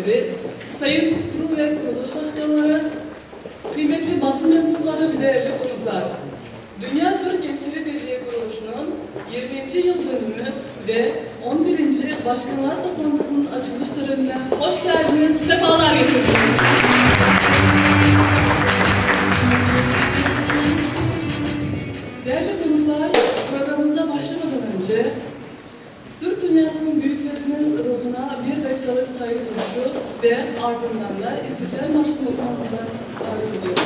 temsilcileri, sayın kurum ve kuruluş başkanları, kıymetli basın mensupları ve değerli konuklar. Dünya Türk Gençleri Birliği kuruluşunun 20. yıl dönümü ve 11. Başkanlar Toplantısı'nın açılış törenine hoş geldiniz, sefalar getirdiniz. Değerli konuklar, programımıza başlamadan önce Türk dünyasının büyüklerinin ruhuna bir dakikalık saygı duruşu ve ardından da İstiklal Marşı'nın okumasından davet ediyorum.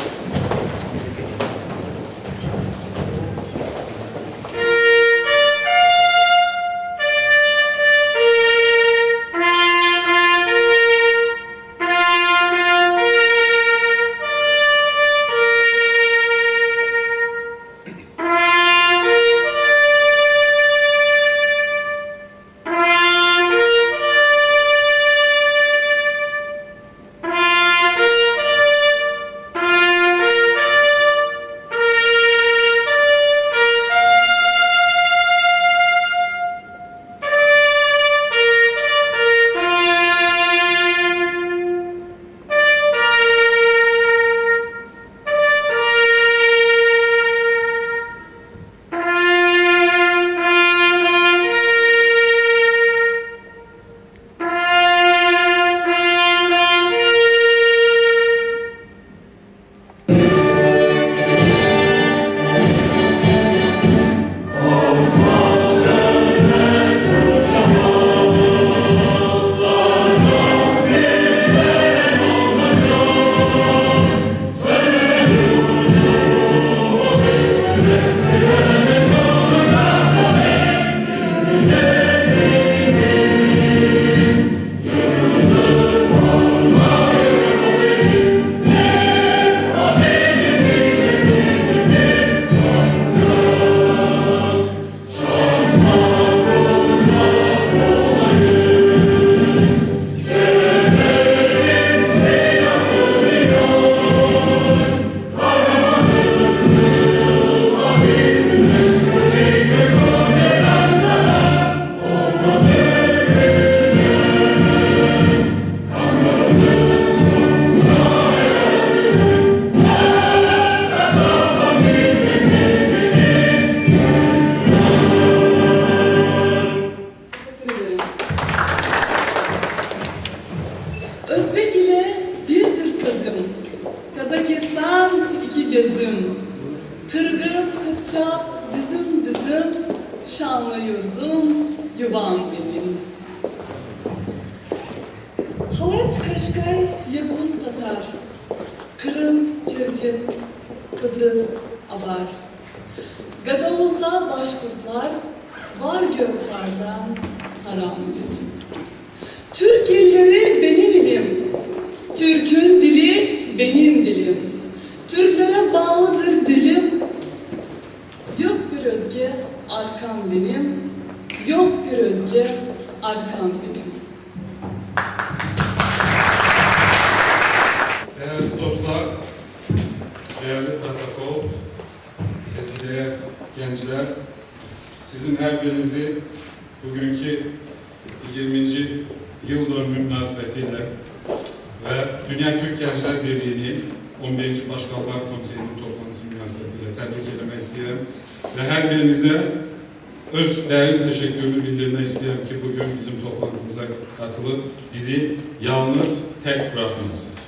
Özbek ile birdir sözüm, Kazakistan iki gözüm, Kırgız, Kıpçak, düzüm düzüm, şanlı yurdum, yuvam benim. Halaç, Kaşkay, Yakut, Tatar, Kırım, Çerken, Kıbrıs, Avar. Gagavuz'da Başkurtlar, var göklerden haram benim. Türk illeri benim ilim, Türk'ün dili benim dilim. Türklere bağlıdır dilim, yok bir özge arkam benim, yok bir özge arkam benim. Değerli dostlar, değerli protokol, sevgili gençler, sizin her birinizi bugünkü 20. yıl dönümü münasebetiyle ve Dünya Türk Gençler Birliği'nin 11. Başkanlar Konseyi'nin toplantısı münasebetiyle tebrik etmek isterim. Ve her birinize öz değerli teşekkürümü bildirmek isterim ki bugün bizim toplantımıza katılıp bizi yalnız tek bırakmamışsınız.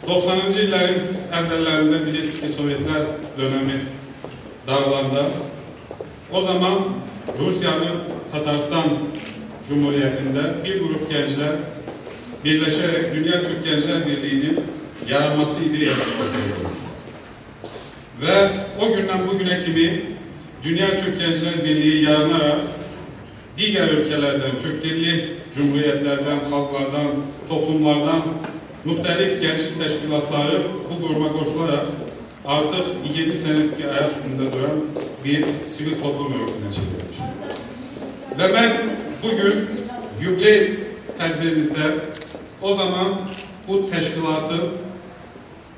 90. yılların evvellerinde bilirsiniz ki Sovyetler dönemi dağılanda o zaman Rusya'nın Tatarstan Cumhuriyeti'nde bir grup gençler birleşerek Dünya Türk Gençler Birliği'nin yaranması iddiası olmuştu. Ve o günden bugüne kimi Dünya Türk Gençler Birliği yaranarak diğer ülkelerden, Türk dilli cumhuriyetlerden, halklardan, toplumlardan muhtelif gençlik teşkilatları bu gruba koşularak artık 20 senelik ayak üstünde duran bir sivil toplum örgütüne çevrilmiş. Ve ben bugün Yubiley tedbirimizde o zaman bu teşkilatın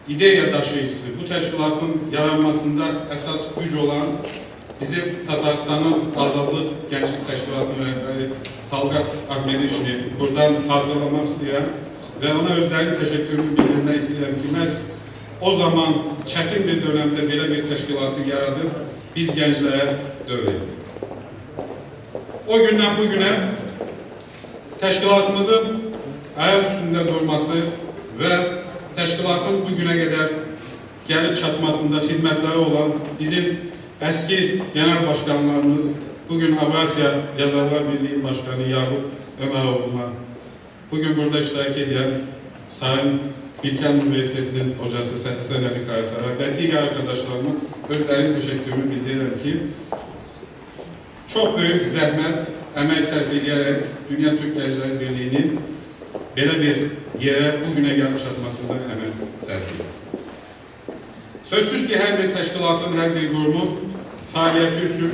ideya taşıyıcısı, bu teşkilatın yaranmasında esas güç olan bizim Tatarstan'ın Azadlık Gençlik Teşkilatı'nın rehberi Talgat Akmenişini buradan hatırlamak isteyen ve ona özlerinin teşekkürünü bildirmek isteyen ki o zaman çetin bir dönemde böyle bir teşkilatı yaradıp biz gençlere döveyim. O günden bugüne teşkilatımızın ayak üstünde durması ve teşkilatın bugüne kadar gelip çatmasında hizmetleri olan bizim eski genel başkanlarımız, bugün Avrasya Yazarlar Birliği Başkanı Yakup Ömeroğlu'na, bugün burada iştirak eden Sayın Bilkent Üniversitesi'nin hocası Senevi Kaysar'a ve diğer arkadaşlarıma özlerinin teşekkürümü bildiririm ki çok büyük zahmet, emek sarf edilerek Dünya Türk Gençler Birliği'nin böyle bir yere bugüne gelip çatmasında emek sarf ediyor. Sözsüz ki her bir teşkilatın, her bir grubun faaliyeti için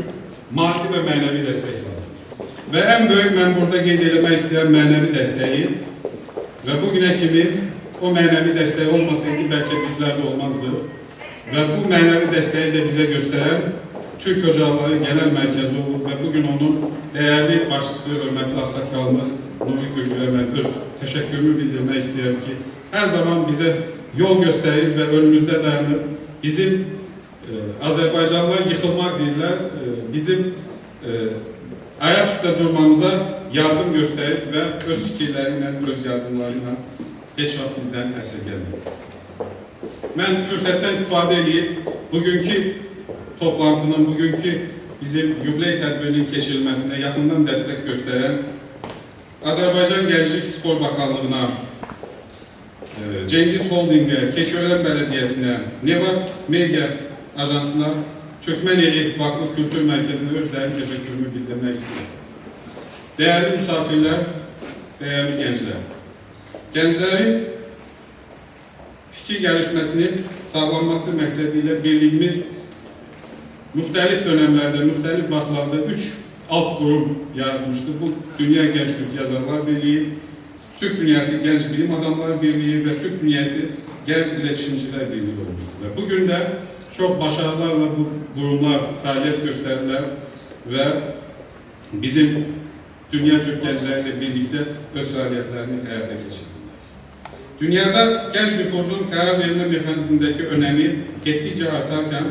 maddi ve manevi destek lazım. Ve en büyük ben burada qeyd isteyen manevi desteği ve bugüne kimi o manevi desteği olmasaydı belki bizler de olmazdı. Ve bu manevi desteği de bize gösteren Türk Ocakları Genel Merkezi oldu ve bugün onun değerli başçısı hürmetli Asakkalımız Nuri Gülgü'ye ben öz teşekkürümü bildirmek isteyen ki her zaman bize yol gösterir ve önümüzde dayanır. Bizim Azerbaycanlılar yıkılmak değiller, bizim ayak üstünde durmamıza yardım gösterir ve öz fikirleriyle, öz yardımlarıyla hiç vakit bizden esirgenmir. Ben fırsattan istifade edip bugünkü toplantının, bugünkü bizim yubiley tədbirinin keçirilmesine yakından destek gösteren Azerbaycan Gençlik Spor Bakanlığı'na, Cengiz Holding'e, Keçiören Belediyesi'ne, Nevat Medya Ajansı'na, Türkmeneli Vakfı Kültür Merkezi'ne özlerinin teşekkürümü bildirmek istedim. Değerli misafirler, değerli gençler. Gençlerin fikir gelişmesinin sağlanması məqsədiyle birliğimiz müxtəlif dönemlerde, müxtəlif vaxtlarda 3 alt kurum yaratmıştı. Bu Dünya Genç Türk Yazarlar Birliği, Türk Dünyası Genç Bilim Adamları Birliği ve Türk Dünyası Genç İletişimciler Birliği olmuştu. Ve bugün de çok başarılarla bu kurumlar faaliyet gösterirler ve bizim Dünya Türk gençleriyle birlikte öz faaliyetlerini hayata geçirirler. Dünyada genç nüfusun karar verme mekanizmindeki önemi gittikçe artarken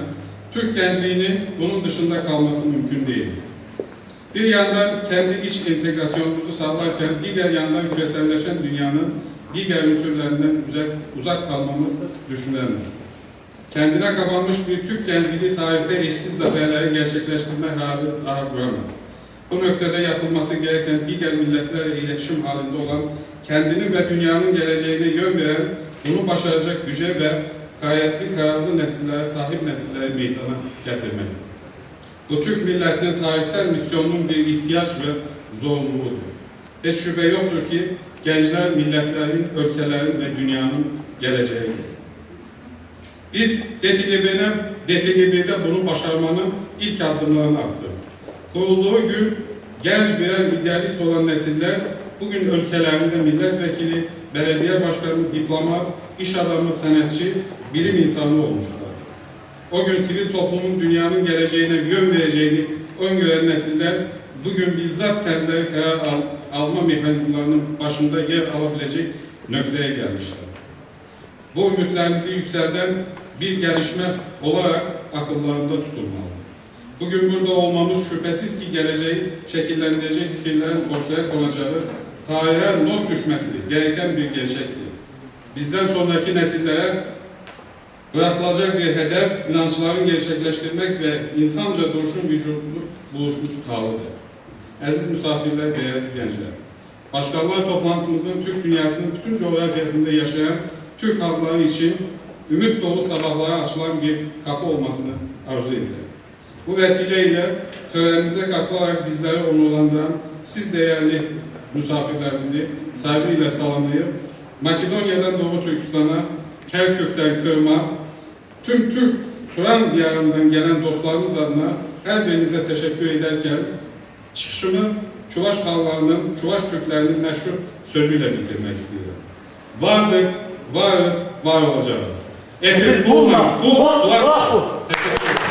Türk gençliğinin bunun dışında kalması mümkün değil. Bir yandan kendi iç entegrasyonumuzu sağlarken diğer yandan küreselleşen dünyanın diğer unsurlarından uzak kalmamız düşünülemez. Kendine kapanmış bir Türk gençliği tarihte eşsiz zaferleri gerçekleştirme hali daha kuramaz. Bu noktada yapılması gereken diğer milletlerle iletişim halinde olan, kendinin ve dünyanın geleceğine yön veren, bunu başaracak güce ve gayretli kararlı nesillere sahip nesilleri meydana getirmektir. Bu Türk milletinin tarihsel misyonunun bir ihtiyaç ve zorunluluğudur. Hiç şüphe yoktur ki gençler milletlerin, ülkelerin ve dünyanın geleceğidir. Biz DTGB'de bunu başarmanın ilk adımlarını attık. Kurulduğu gün genç birer idealist olan nesiller bugün ülkelerinde milletvekili, belediye başkanı, diplomat, iş adamı, sanatçı, bilim insanı olmuşlar. O gün sivil toplumun dünyanın geleceğine yön vereceğini öngören nesiller bugün bizzat kendileri karar alma mekanizmalarının başında yer alabilecek noktaya gelmişler. Bu ümitlerimizi yükselten bir gelişme olarak akıllarında tutulmalı. Bugün burada olmamız şüphesiz ki geleceği şekillendirecek fikirlerin ortaya konacağı, tarihe not düşmesi gereken bir gerçektir. Bizden sonraki nesillere bırakılacak bir hedef, inançların gerçekleştirmek ve insanca duruşun vücudunu buluşmuş halıdır. Aziz misafirler, değerli gençler. Başkanlar toplantımızın Türk dünyasının bütün coğrafyasında yaşayan Türk halkları için ümit dolu sabahlara açılan bir kapı olmasını arzu ederim. Bu vesileyle törenimize katılarak bizleri onurlandıran siz değerli misafirlerimizi saygıyla selamlayıp Makedonya'dan Doğu Türkistan'a, Kerkük'ten Kırım'a, tüm Türk Turan diyarından gelen dostlarımız adına her birinize teşekkür ederken çıkışımı Çuvaş Kallarının, Çuvaş Türklerinin meşhur sözüyle bitirmek istiyorum. Vardık, varız, var olacağız. Epi bulma, bu, teşekkür ederim.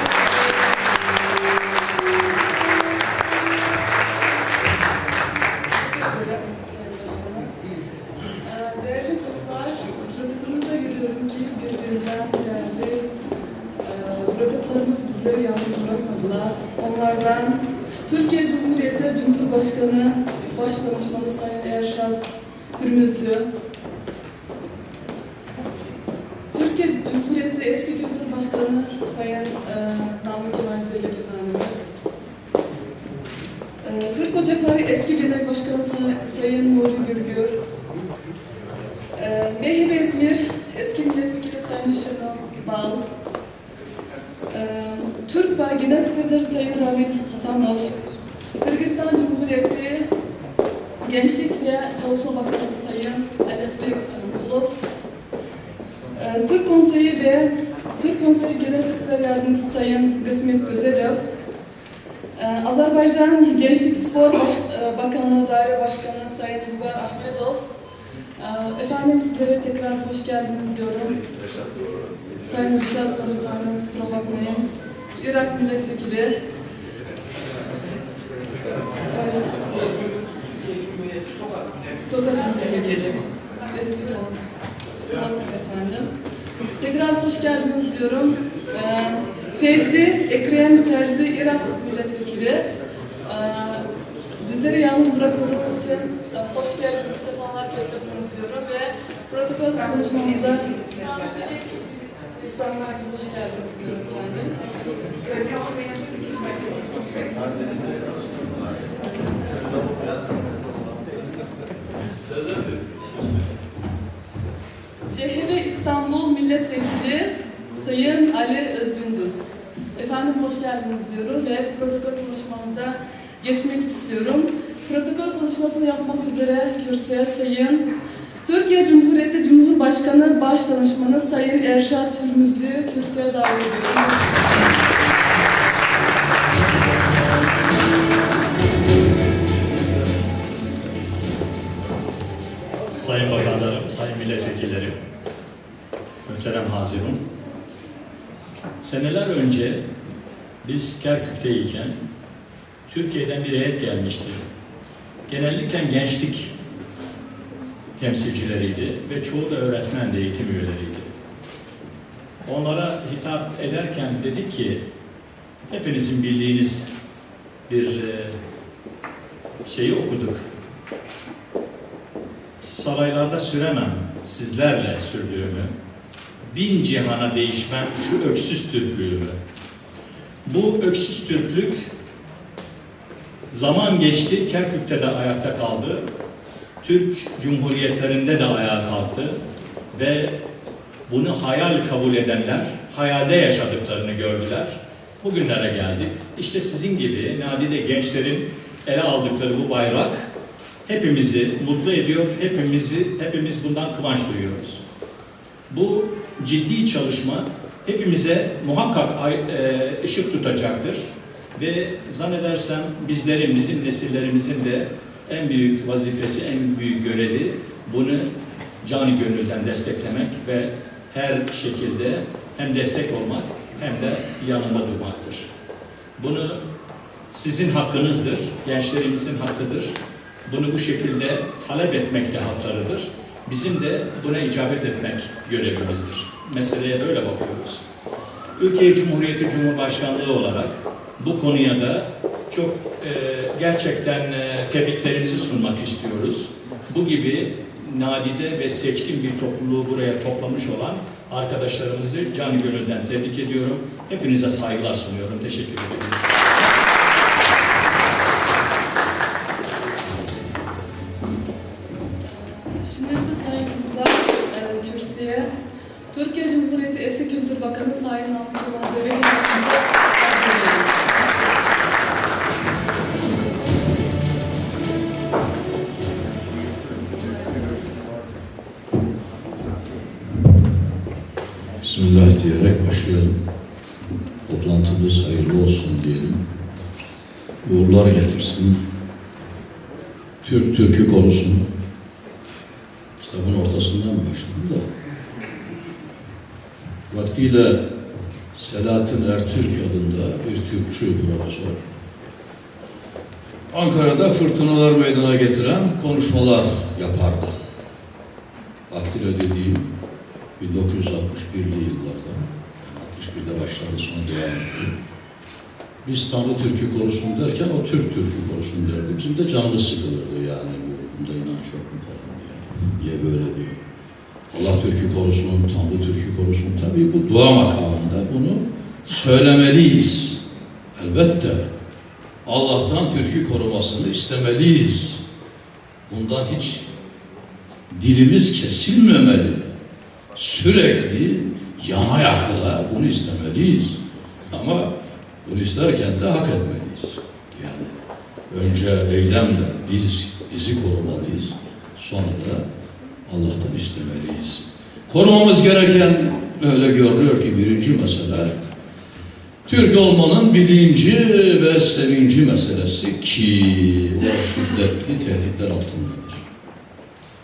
Cumhurbaşkanı Başdanışmanı Sayın Erşad Hürmüzlü, Türkiye Cumhuriyeti Eski Kültür Başkanı Sayın Namık Kemal Zeybek Efendimiz, Türk Ocakları Eski Genel Başkanı Sayın Nuri Gürgür, MHP İzmir Eski Milletvekili Sayın Şenol Bal, Türkbay Genel Sekreteri Sayın Ravil Hasanov, Kırgızistan Cumhuriyeti Gençlik ve Çalışma Bakanı Sayın Alesbek Ulov, Türk Konseyi ve Türk Konseyi Genel Sekreter Yardımcısı Sayın Kısmet Güzelov, Azerbaycan Gençlik Spor Bakanlığı Daire Başkanı Sayın Bulgar Ahmetov, efendim sizlere tekrar hoş geldiniz diyorum. Sayın Rişat Tabii efendim, kusura bakmayın. Irak Milletvekili. Tokat Milletvekili. Eski olan. Kusura bakmayın efendim. Tekrar hoş geldiniz diyorum. Feyzi Ekrem Terzi, Irak Milletvekili. Bizleri yalnız bırakmadığınız için hoş geldiniz, sefalar getirdiniz diyorum ve protokol konuşmamıza İstanbul'a hoş geldiniz diyorum efendim. CHP İstanbul Milletvekili Sayın Ali Özgündüz. Efendim hoş geldiniz diyorum ve protokol konuşmamıza geçmek istiyorum. Protokol konuşmasını yapmak üzere kürsüye Sayın Türkiye Cumhuriyeti Cumhurbaşkanı Başdanışmanı Sayın Erşad Hürmüzlü'yü kürsüye davet ediyorum. Sayın Bakanlarım, Sayın Milletvekillerim, muhterem hazirun, seneler önce biz Kerkük'teyken Türkiye'den bir heyet gelmişti. Genellikle gençlik temsilcileriydi ve çoğu da öğretmen de eğitim üyeleriydi. Onlara hitap ederken dedik ki, hepinizin bildiğiniz bir şeyi okuduk. Saraylarda süremem sizlerle sürdüğümü, bin cihana değişmem şu öksüz Türklüğümü. Bu öksüz Türklük zaman geçti, Kerkük'te de ayakta kaldı, Türk Cumhuriyetlerinde de ayağa kalktı ve bunu hayal kabul edenler, hayalde yaşadıklarını gördüler. Bugünlere geldik. İşte sizin gibi nadide gençlerin ele aldıkları bu bayrak hepimizi mutlu ediyor, hepimiz bundan kıvanç duyuyoruz. Bu ciddi çalışma hepimize muhakkak ışık tutacaktır ve zannedersem bizlerin, bizim nesillerimizin de en büyük vazifesi, en büyük görevi bunu canı gönülden desteklemek ve her şekilde hem destek olmak hem de yanında durmaktır. Bunu sizin hakkınızdır, gençlerimizin hakkıdır. Bunu bu şekilde talep etmek de haklarıdır. Bizim de buna icabet etmek görevimizdir. Meseleye böyle bakıyoruz. Türkiye Cumhuriyeti Cumhurbaşkanlığı olarak bu konuya da çok gerçekten tebriklerimizi sunmak istiyoruz. Bu gibi nadide ve seçkin bir topluluğu buraya toplamış olan arkadaşlarımızı canı gönülden tebrik ediyorum. Hepinize saygılar sunuyorum. Teşekkür ederim. Şimdi ise Sayın Güzel kürsüye Türkiye Cumhuriyeti Eski Kültür Bakanı Sayın Namık Kemal Zeybek Efendimiz'e Bismillah diyerek başlayalım. Toplantımız hayırlı olsun diyelim. Uğurlar getirsin. Türk türkü korusun. Kitabın ortasından başladım da. Vaktiyle Selahattin Ertürk adında bir Türkçü profesör Ankara'da fırtınalar meydana getiren konuşmalar yapardı. Vaktiyle dediğim 1961'li yıllarda, yani 61'de başladı, sonra devam etti. biz Tanrı Türk'ü korusun derken o Türk Türk'ü korusun derdi. Bizim de canımız sıkılırdı yani. Bunda inanç yok mu falan diye. Niye böyle diyor. Allah Türk'ü korusun, Tanrı Türk'ü korusun. Tabii bu dua makamında bunu söylemeliyiz. Elbette Allah'tan Türk'ü korumasını istemeliyiz. Bundan hiç dilimiz kesilmemeli. Sürekli yana yakıla bunu istemeliyiz. Ama bunu isterken de hak etmeliyiz. Yani önce eylemle bizi korumalıyız. Sonra da Allah'tan istemeliyiz. Korumamız gereken öyle görülüyor ki birinci mesele Türk olmanın bilinci ve sevinci meselesi ki o şiddetli tehditler altındadır.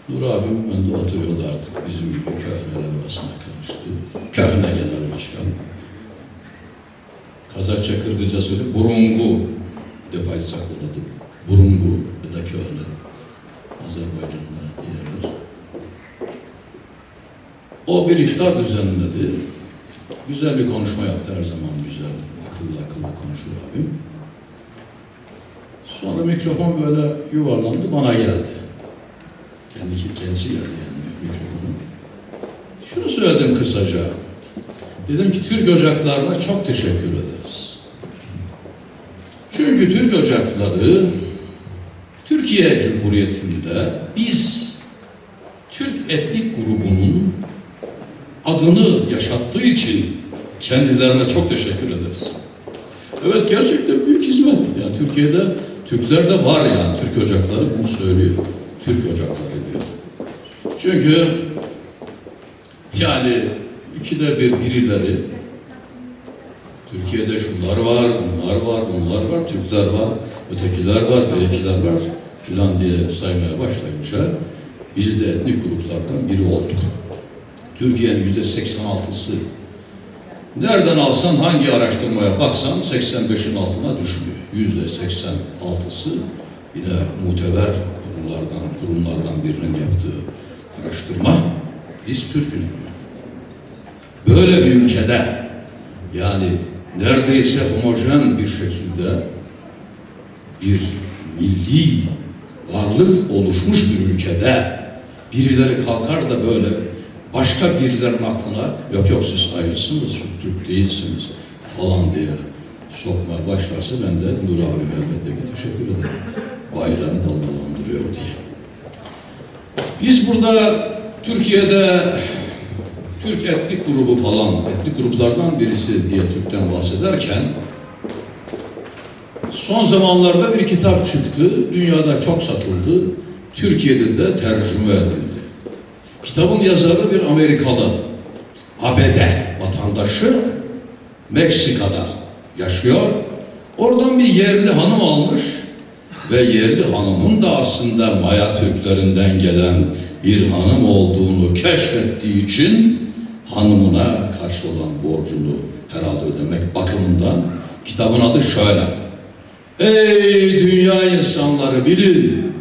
Nur abim önde oturuyordu artık bizim gibi köhneler arasına karıştı. Köhne genel başkan. Kazakça, Kırgızca söyleyip burungu defayı sakladı. Burungu ya da köhne. Azerbaycanlılar diğerler. O bir iftar düzenledi. Güzel bir konuşma yaptı her zaman güzel. Akıllı konuşur abim. Sonra mikrofon böyle yuvarlandı bana geldi. Kendisi geldi yani mikrofonu. Şunu söyledim kısaca. Dedim ki Türk Ocakları'na çok teşekkür ederiz. Çünkü Türk Ocakları Türkiye Cumhuriyeti'nde biz Türk etnik grubunun adını yaşattığı için kendilerine çok teşekkür ederiz. Evet gerçekten büyük hizmet. Yani Türkiye'de Türkler de var yani. Türk Ocakları bunu söylüyor. Türk Ocakları diyor. Çünkü yani ikide bir birileri Türkiye'de şunlar var, bunlar var, Türkler var, ötekiler var, birikiler var filan diye saymaya başlayınca biz de etnik gruplardan biri olduk. Türkiye'nin %86'sı nereden alsan hangi araştırmaya baksan 85'in altına düşmüyor. %86'sı yine muteber kurumlardan birinin yaptığı araştırma biz Türk'üz diyor. Böyle bir ülkede yani neredeyse homojen bir şekilde bir milli varlık oluşmuş bir ülkede birileri kalkar da böyle başka birilerinin aklına yok siz ayrısınız, Türk değilsiniz falan diye sokmaya başlarsa ben de Nur abime elbette ki teşekkür ederim. Bayrağı dalgalandırıyor diye. Biz burada Türkiye'de Türk etnik grubu falan, etnik gruplardan birisi diye Türk'ten bahsederken son zamanlarda bir kitap çıktı. Dünyada çok satıldı. Türkiye'de de tercüme edildi. Kitabın yazarı bir Amerikalı. ABD vatandaşı Meksika'da yaşıyor. Oradan bir yerli hanım almış ve yerli hanımın da aslında Maya Türklerinden gelen bir hanım olduğunu keşfettiği için hanımına karşı olan borcunu herhalde ödemek bakımından kitabın adı şöyle. Ey dünya insanları bilin,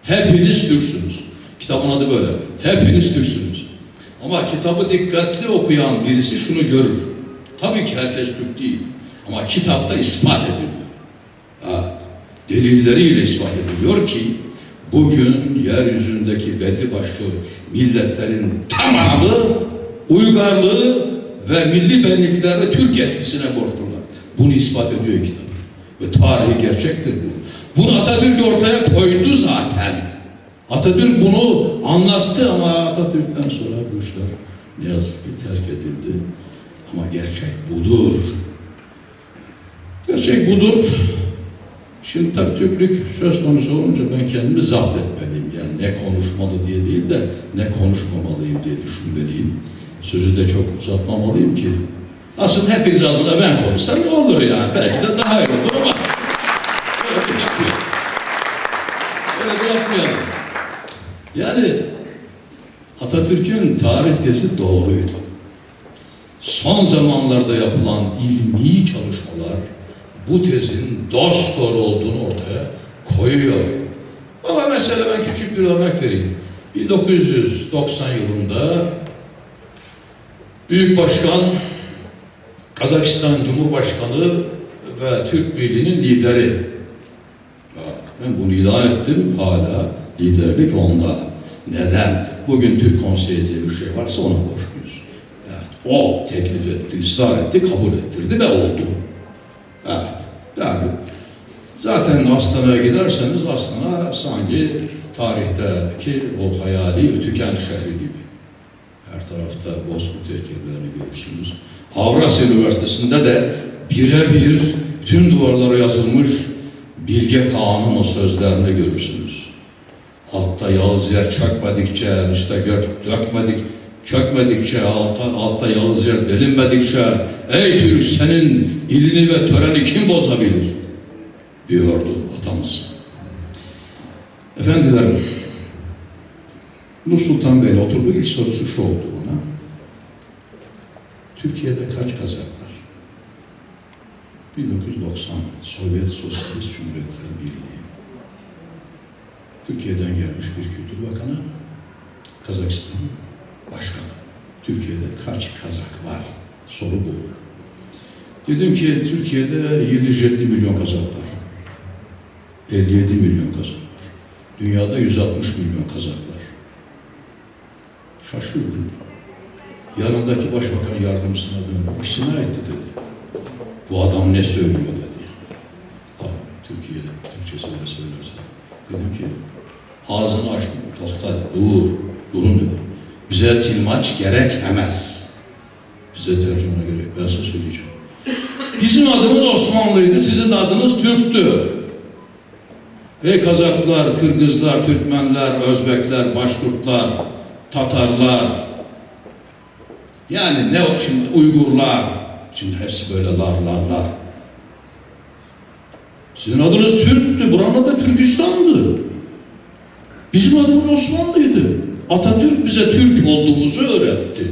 hepiniz Türksünüz. Kitabın adı böyle. Hepiniz Türksünüz. Ama kitabı dikkatli okuyan birisi şunu görür. Tabii ki herkes Türk değil. Ama kitapta ispat ediliyor. Evet. Delilleriyle ispat ediliyor ki bugün yeryüzündeki belli başlı milletlerin tamamı uygarlığı ve milli benlikleri Türk etkisine borçlular. Bunu ispat ediyor kitap. Ve tarihi gerçektir bu. Bunu Atatürk ortaya koydu zaten. Atatürk bunu anlattı ama Atatürk'ten sonra bu işler ne yazık ki terk edildi. Ama gerçek budur. Gerçek budur. Şimdi tabii Türklük söz konusu olunca ben kendimi zapt etmeliyim. Yani ne konuşmalı diye değil de ne konuşmamalıyım diye düşünmeliyim. Sözü de çok uzatmamalıyım ki. Aslında hepiniz adına ben konuşsam ne olur yani. Belki de daha iyi olur ama öyle de yapmayalım. Öyle de yapmayalım. Yani Atatürk'ün tarih tezi doğruydu. Son zamanlarda yapılan ilmi çalışmalar bu tezin dosdoğru olduğunu ortaya koyuyor. Ama mesela ben küçük bir örnek vereyim. 1990 yılında Büyük Başkan, Kazakistan Cumhurbaşkanı ve Türk Birliği'nin lideri. Evet, ben bunu ilan ettim, hala liderlik onda. Neden? Bugün Türk Konseyi diye bir şey varsa ona borçluyuz. Evet, o teklif etti, ısrar etti, kabul ettirdi ve oldu. Evet, yani zaten Astana'ya giderseniz Astana sanki tarihteki o hayali Ötüken şehri gibi. Her tarafta bozkurt heykellerini görürsünüz. Avrasya Üniversitesi'nde de birebir tüm duvarlara yazılmış Bilge Kağan'ın o sözlerini görürsünüz. Altta Yağız yer çökmedikçe, üstte gök çökmedikçe, altta Yağız yer delinmedikçe, ey Türk senin ilini ve töreni kim bozabilir? Diyordu atamız. Efendilerim, Nur Sultan Bey'le oturdu, ilk sorusu şu oldu ona. Türkiye'de kaç Kazak var? 1990 Sovyet Sosyalist Cumhuriyetler Birliği. Türkiye'den gelmiş bir kültür bakanı, Kazakistan başkanı. Türkiye'de kaç Kazak var? Soru bu. Dedim ki Türkiye'de 57 milyon Kazak var. 57 milyon Kazak var. Dünyada 160 milyon Kazak var. Şaşırdım. Yanındaki başbakan yardımcısına döndü. İkisine etti dedi. Bu adam ne söylüyor dedi. Tamam, Türkiye Türkçesiyle söylerse. Dedim ki ağzını açtım. Tohta durun dedi. Bize tilmaç gerekmez. Bize tercümana gerek. Ben size söyleyeceğim. Bizim adımız Osmanlıydı, sizin de adınız Türktü. Ey Kazaklar, Kırgızlar, Türkmenler, Özbekler, Başkurtlar, Tatarlar, yani ne o şimdi Uygurlar, şimdi hepsi böyle lar. Sizin adınız Türk'tü, buranın da Türkistan'dı. Bizim adımız Osmanlı'ydı. Atatürk bize Türk olduğumuzu öğretti.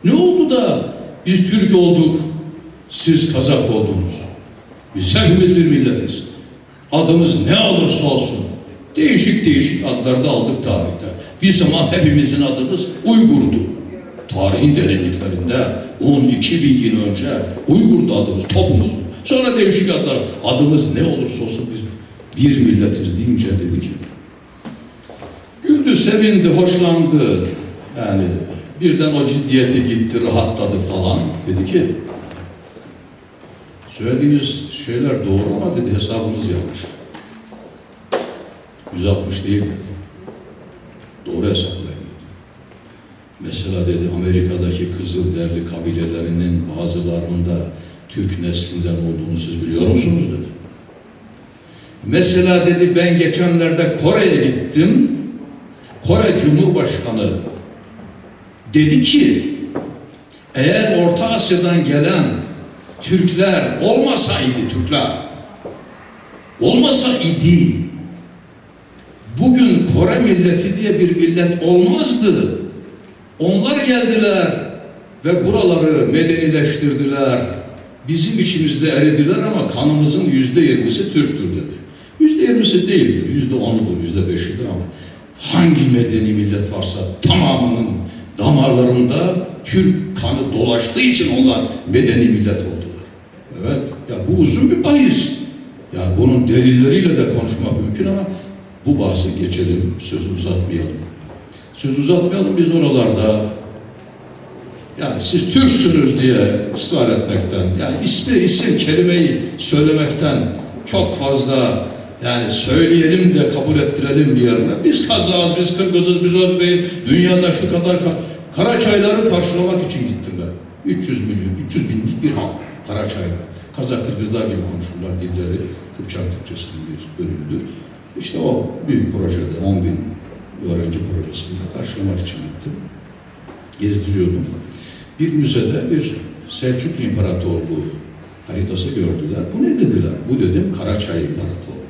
Ne oldu da biz Türk olduk, siz Kazak oldunuz? Biz hepimiz bir milletiz. Adımız ne olursa olsun, değişik adlarda aldık tarihte. Bir zaman hepimizin adımız Uygur'du. Tarihin derinliklerinde 12 bin yıl önce Uygur'du adımız, topumuz. Sonra değişik adlar. Adımız ne olursa olsun biz bir milletiz deyince dedi ki, güldü, sevindi, hoşlandı. Yani birden o ciddiyeti gitti, rahatladı falan. Dedi ki, söylediğiniz şeyler doğru ama dedi hesabınız yanlış. 160 değil dedi. Doğru hesaplayın dedi. Mesela dedi Amerika'daki Kızılderili kabilelerinin bazılarının da Türk neslinden olduğunu siz biliyor musunuz dedi. Mesela dedi ben geçenlerde Kore'ye gittim. Kore Cumhurbaşkanı dedi ki eğer Orta Asya'dan gelen Türkler olmasaydı bugün Kore milleti diye bir millet olmazdı. Onlar geldiler ve buraları medenileştirdiler. Bizim içimizde eridiler ama kanımızın %20'si Türktür dedi. %20'si değildir, %10'udur, %5'idir ama hangi medeni millet varsa tamamının damarlarında Türk kanı dolaştığı için onlar medeni millet oldular. Evet, ya bu uzun bir bahis. Yani bunun delilleriyle de konuşmak mümkün ama bu bahsi geçelim, sözü uzatmayalım. Biz oralarda yani siz Türksünüz diye ısrar etmekten, yani isim kelimeyi söylemekten çok fazla yani söyleyelim de kabul ettirelim bir yerine. Biz Kazağız, biz Kırgızız, biz Özbeyiz, dünyada şu kadar Karaçayları karşılamak için gittim ben. 300 binlik bir halk Karaçaylar. Kazak Kırgızlar gibi konuşurlar, dilleri Kıpçak Türkçesinin bir bölümüdür. İşte o büyük projede 10 bin öğrenci projesinde karşılamak için gittim. Gezdiriyordum. Bir müzede bir Selçuklu İmparatorluğu haritası gördüler. Bu ne dediler? Bu dedim Karaçay İmparatorluğu.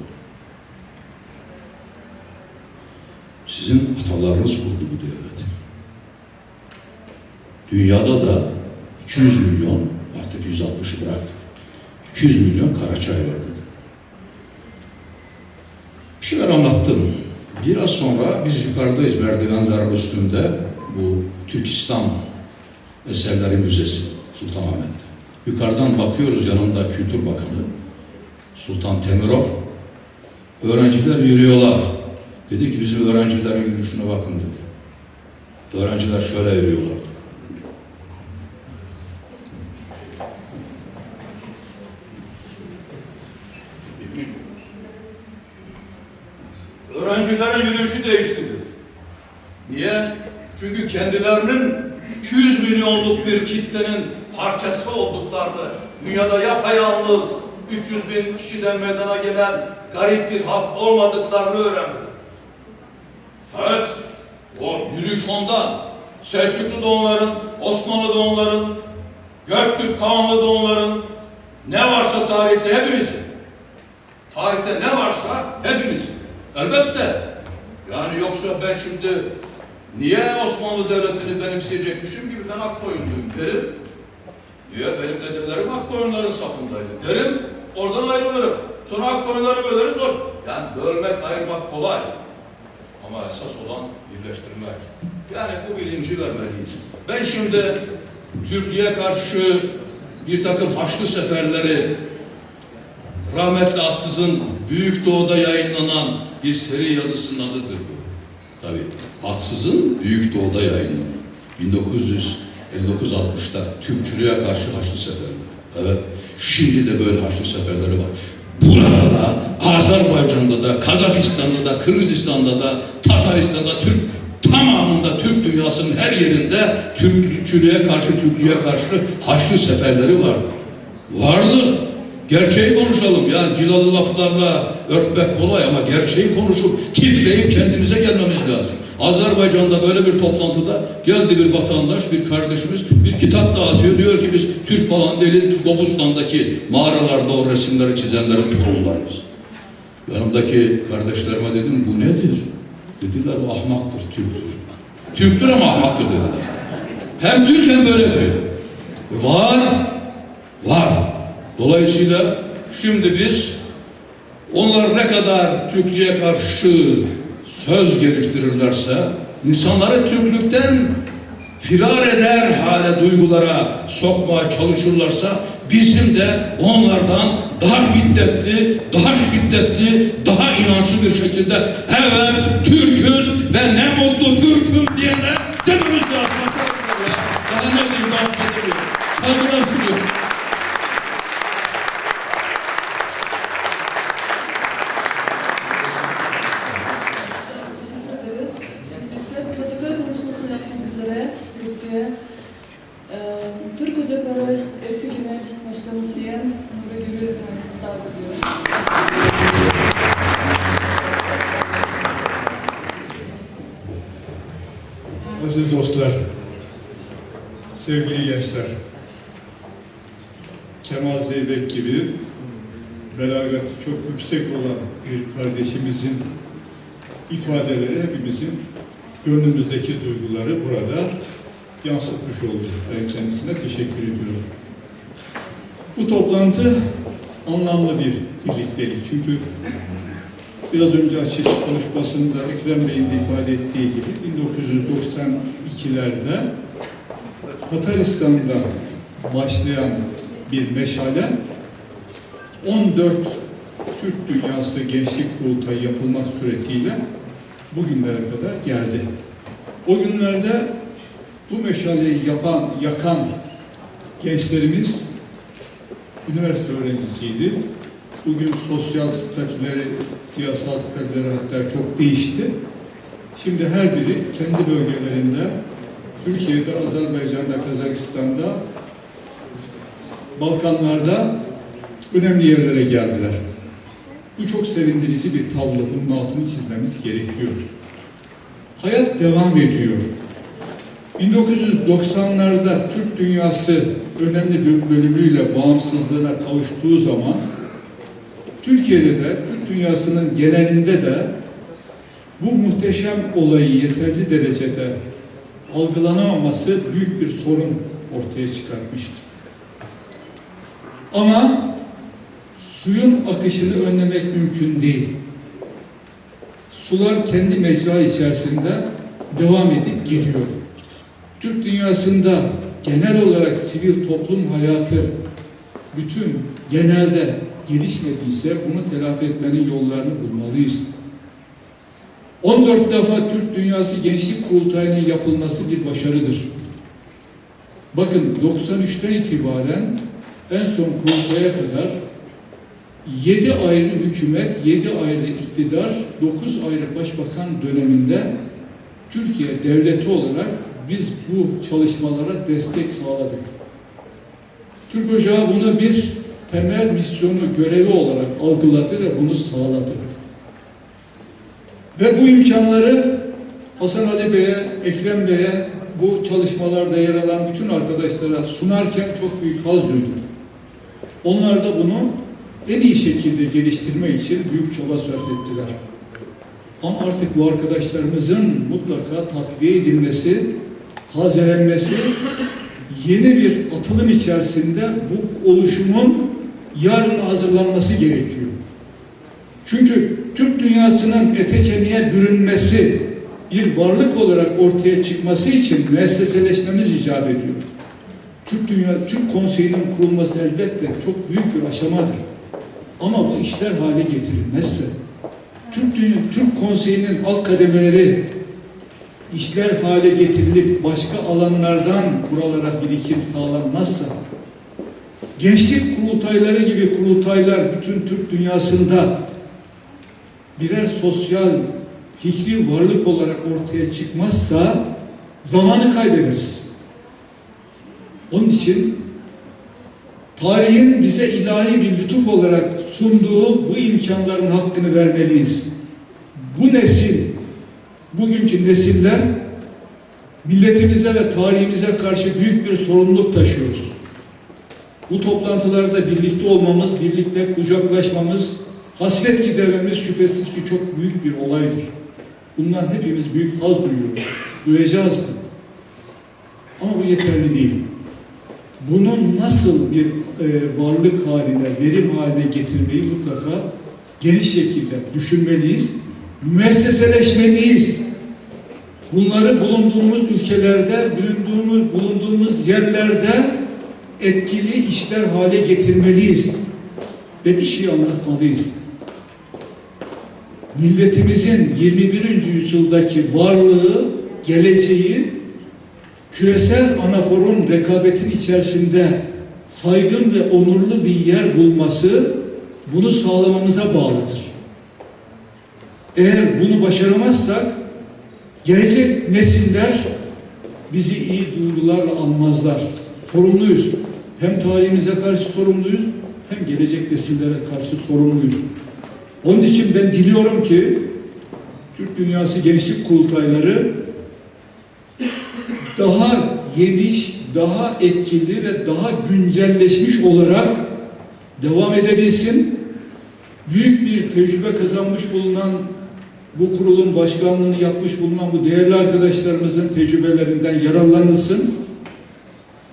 Sizin atalarınız kurdu bu devleti. Dünyada da 200 milyon, artık 160'ı bıraktık. 200 milyon Karaçay var dedi. Bir şeyler anlattım. Biraz sonra biz yukarıdayız, merdivenlerin üstünde bu Türkistan Eserleri Müzesi Sultanahmet'te. Yukarıdan bakıyoruz, yanında Kültür Bakanı. Sultan Temirov, öğrenciler yürüyorlar. Dedi ki bizim öğrencilerin yürüyüşüne bakın dedi. Öğrenciler şöyle yürüyorlar. Öğrencilerin yürüyüşü değişti dedi. Niye? Çünkü kendilerinin 200 milyonluk bir kitlenin parçası olduklarını, dünyada yapayalnız 300 bin kişiden meydana gelen garip bir halk olmadıklarını öğrendiler. Evet, o yürüyüş ondan. Selçuklu da onların, Osmanlı da onların, Göktürk Kağanlı da onların, ne varsa tarihte hepimizin. Tarihte ne varsa hepimizin. Elbette. Yani yoksa ben şimdi niye Osmanlı Devleti'ni benimseyecekmişim gibi ben Akkoyunluyum derim. Niye? Benim dedelerim Akkoyunların safındaydı derim. Oradan ayrılırım. Sonra Akkoyunları böleriz olur. Yani bölmek, ayırmak kolay. Ama esas olan birleştirmek. Yani bu bilinci vermeliyiz. Ben şimdi Türklüğe karşı bir takım Haçlı seferleri, rahmetli Atsız'ın Büyük Doğu'da yayınlanan bir seri yazısının adıdır bu. Tabii Atsız'ın Büyük Doğu'da yayınlanan 1959-60'ta Türkçülüğe karşı Haçlı seferleri. Evet, şimdi de böyle Haçlı seferleri var. Burada da, Azerbaycan'da da, Kazakistan'da da, Kırgızistan'da da, Tataristan'da, tamamında Türk dünyasının her yerinde Türkçülüğe karşı, Türklüğe karşı Haçlı seferleri vardı. Vardı. Gerçeği konuşalım. Yani cilalı laflarla örtmek kolay ama gerçeği konuşup titreyip kendimize gelmemiz lazım. Azerbaycan'da böyle bir toplantıda geldi bir vatandaş, bir kardeşimiz bir kitap dağıtıyor. Diyor ki biz Türk falan değiliz. Türkobustan'daki mağaralarda o resimleri çizenlerin torunlarıyız. Yanımdaki kardeşlerime dedim bu nedir? Dediler o ahmaktır, Türktür. Türktür ama ahmaktır dediler. Hem Türk hem böyle diyor. Var. Dolayısıyla şimdi biz onlar ne kadar Türklüğe karşı söz geliştirirlerse, insanları Türklükten firar eder hale duygulara sokmaya çalışırlarsa, bizim de onlardan daha şiddetli, daha inançlı bir şekilde evet Türk'üz ve ne mutlu Türk'üm diyene dememiz lazım. Daha ne diyeyim, saygılar sunuyorum. Türk Ocakları Eski Genel Başkanı Sayın Nuri Gürül Efendimiz davet ediyorum. Aziz dostlar, sevgili gençler, Kemal Zeybek gibi belagatı çok yüksek olan bir kardeşimizin ifadeleri hepimizin gönlümüzdeki duyguları burada yansıtmış oldu. Ben kendisine teşekkür ediyorum. Bu toplantı anlamlı bir birliktelik. Çünkü biraz önce açış konuşmasında Ekrem Bey'in de ifade ettiği gibi 1992'lerde Tataristan'da başlayan bir meşale 14 Türk Dünyası Gençlik Kurultayı yapılmak suretiyle bugünlere kadar geldi. O günlerde bu meşaleyi yakan gençlerimiz üniversite öğrencisiydi. Bugün sosyal statüleri, siyasal statüleri hatta çok değişti. Şimdi her biri kendi bölgelerinde, Türkiye'de, Azerbaycan'da, Kazakistan'da, Balkanlar'da önemli yerlere geldiler. Bu çok sevindirici bir tablo. Bunun altını çizmemiz gerekiyor. Hayat devam ediyor. 1990'larda Türk dünyası önemli bir bölümüyle bağımsızlığına kavuştuğu zaman Türkiye'de de, Türk dünyasının genelinde de bu muhteşem olayı yeterli derecede algılanamaması büyük bir sorun ortaya çıkartmıştı. Ama suyun akışını önlemek mümkün değil. Sular kendi mecra içerisinde devam edip gidiyor. Türk dünyasında genel olarak sivil toplum hayatı bütün genelde gelişmediyse bunu telafi etmenin yollarını bulmalıyız. 14 defa Türk Dünyası Gençlik Kurultayı'nın yapılması bir başarıdır. Bakın 93'ten itibaren en son kurultaya kadar 7 ayrı hükümet, 7 ayrı iktidar, 9 ayrı başbakan döneminde Türkiye devleti olarak biz bu çalışmalara destek sağladık. Türk Ocağı bunu bir temel misyonu, görevi olarak algıladı ve bunu sağladı. Ve bu imkanları Hasan Ali Bey'e, Ekrem Bey'e, bu çalışmalarda yer alan bütün arkadaşlara sunarken çok büyük haz duydum. Onlar da bunu en iyi şekilde geliştirme için büyük çaba sarf ettiler. Ama artık bu arkadaşlarımızın mutlaka takviye edilmesi, tazelenmesi, yeni bir atılım içerisinde bu oluşumun yarın hazırlanması gerekiyor. Çünkü Türk dünyasının ete kemiğe bürünmesi, bir varlık olarak ortaya çıkması için müesseseleşmemiz icap ediyor. Türk Konseyi'nin kurulması elbette çok büyük bir aşamadır. Ama bu işler hale getirilmezse, Türk Konseyi'nin alt kademeleri işler hale getirilip başka alanlardan buralara birikim sağlanmazsa, gençlik kurultayları gibi kurultaylar bütün Türk dünyasında birer sosyal, fikri varlık olarak ortaya çıkmazsa zamanı kaybederiz. Onun için tarihin bize ilahi bir lütuf olarak sunduğu bu imkanların hakkını vermeliyiz. Bu nesil, bugünkü nesiller milletimize ve tarihimize karşı büyük bir sorumluluk taşıyoruz. Bu toplantılarda birlikte olmamız, birlikte kucaklaşmamız, hasret gidermemiz şüphesiz ki çok büyük bir olaydır. Bundan hepimiz büyük haz duyuyoruz. Duyacağız da. Ama bu yeterli değil. Bunun nasıl bir varlık haline, verim haline getirmeyi mutlaka geniş şekilde düşünmeliyiz. Müesseseleşmeliyiz. Bunları bulunduğumuz ülkelerde, bulunduğumuz yerlerde etkili işler hale getirmeliyiz. Ve bir şey anlatmalıyız. Milletimizin 21. yüzyıldaki varlığı, geleceği, küresel anaforun rekabetin içerisinde saygın ve onurlu bir yer bulması bunu sağlamamıza bağlıdır. Eğer bunu başaramazsak gelecek nesiller bizi iyi duygularla anmazlar. Sorumluyuz. Hem tarihimize karşı sorumluyuz, hem gelecek nesillere karşı sorumluyuz. Onun için ben diliyorum ki Türk Dünyası Gençlik Kurultayları daha geniş, daha etkili ve daha güncelleşmiş olarak devam edebilsin. Büyük bir tecrübe kazanmış bulunan, bu kurulun başkanlığını yapmış bulunan bu değerli arkadaşlarımızın tecrübelerinden yararlanılsın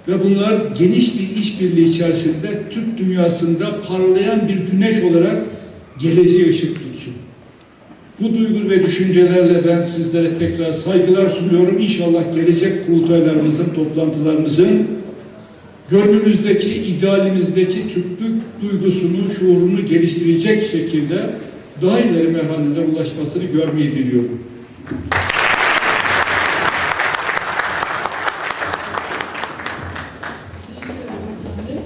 ve bunlar geniş bir işbirliği içerisinde Türk dünyasında parlayan bir güneş olarak geleceğe ışık tutsun. Bu duygu ve düşüncelerle ben sizlere tekrar saygılar sunuyorum. İnşallah gelecek kurultaylarımızın, toplantılarımızın gönlümüzdeki, idealimizdeki Türklük duygusunu, şuurunu geliştirecek şekilde daha ileri merhalelere ulaşmasını görmeyi diliyorum. Teşekkür ederim efendim.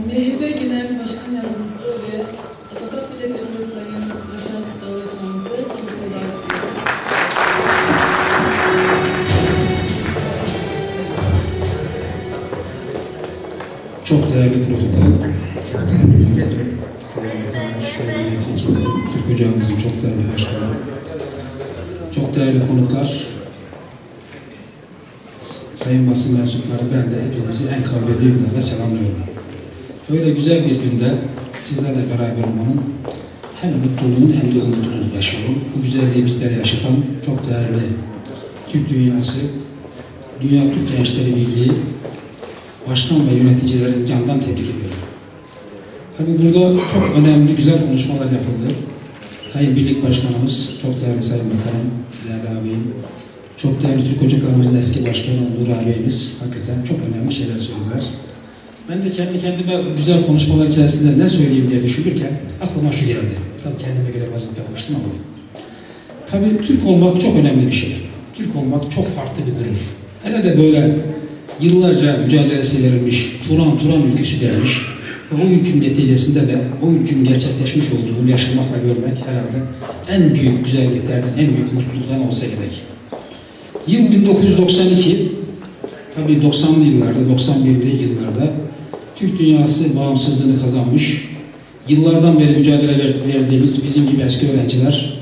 MHP Genel Başkan Yardımcısı ve Tokat Milletvekili Sayın Reşat Dağıtmanızı kürsüye davet ediyorum. Çok değerli protokol, çok değerli üyelerim, sayın bakanlar, sayın milletvekillerim, Türk Ocağımızın çok değerli başkanı, çok değerli konuklar, sayın basın mensupları, ben de hepinizi en kalbi duygularla selamlıyorum. Böyle güzel bir günde sizlerle beraber olmanın hem mutluluğunu hem de umudunu yaşıyorum. Bu güzelliği bizlere yaşatan çok değerli Türk Dünyası, Dünya Türk Gençleri Birliği başkan ve yöneticilerin candan tebrik ediyorum. Tabii burada çok önemli, güzel konuşmalar yapıldı. Sayın Birlik Başkanımız, çok değerli Sayın Bakanım, değerli ağabeyim, çok değerli Türk Ocaklarımızın eski başkanı Nur ağabeyimiz hakikaten çok önemli şeyler söylediler. Ben de kendi kendime güzel konuşmalar içerisinde ne söyleyeyim diye düşünürken aklıma şu geldi. Tabii kendime göre vaziyet yapmıştım ama. Tabii Türk olmak çok önemli bir şey. Türk olmak çok farklı bir durum. Hele de böyle yıllarca mücadelesi verilmiş, Turan ülküsü dermiş. Ve o ülkünün neticesinde de o ülkünün gerçekleşmiş olduğunu yaşamak ve görmek herhalde en büyük güzelliklerden, en büyük mutluluklardan olsa gerek. Yıl 1992, tabii 90'lı yıllarda, 91'li yıllarda Türk dünyası bağımsızlığını kazanmış. Yıllardan beri mücadele verdiğimiz bizim gibi eski öğrenciler,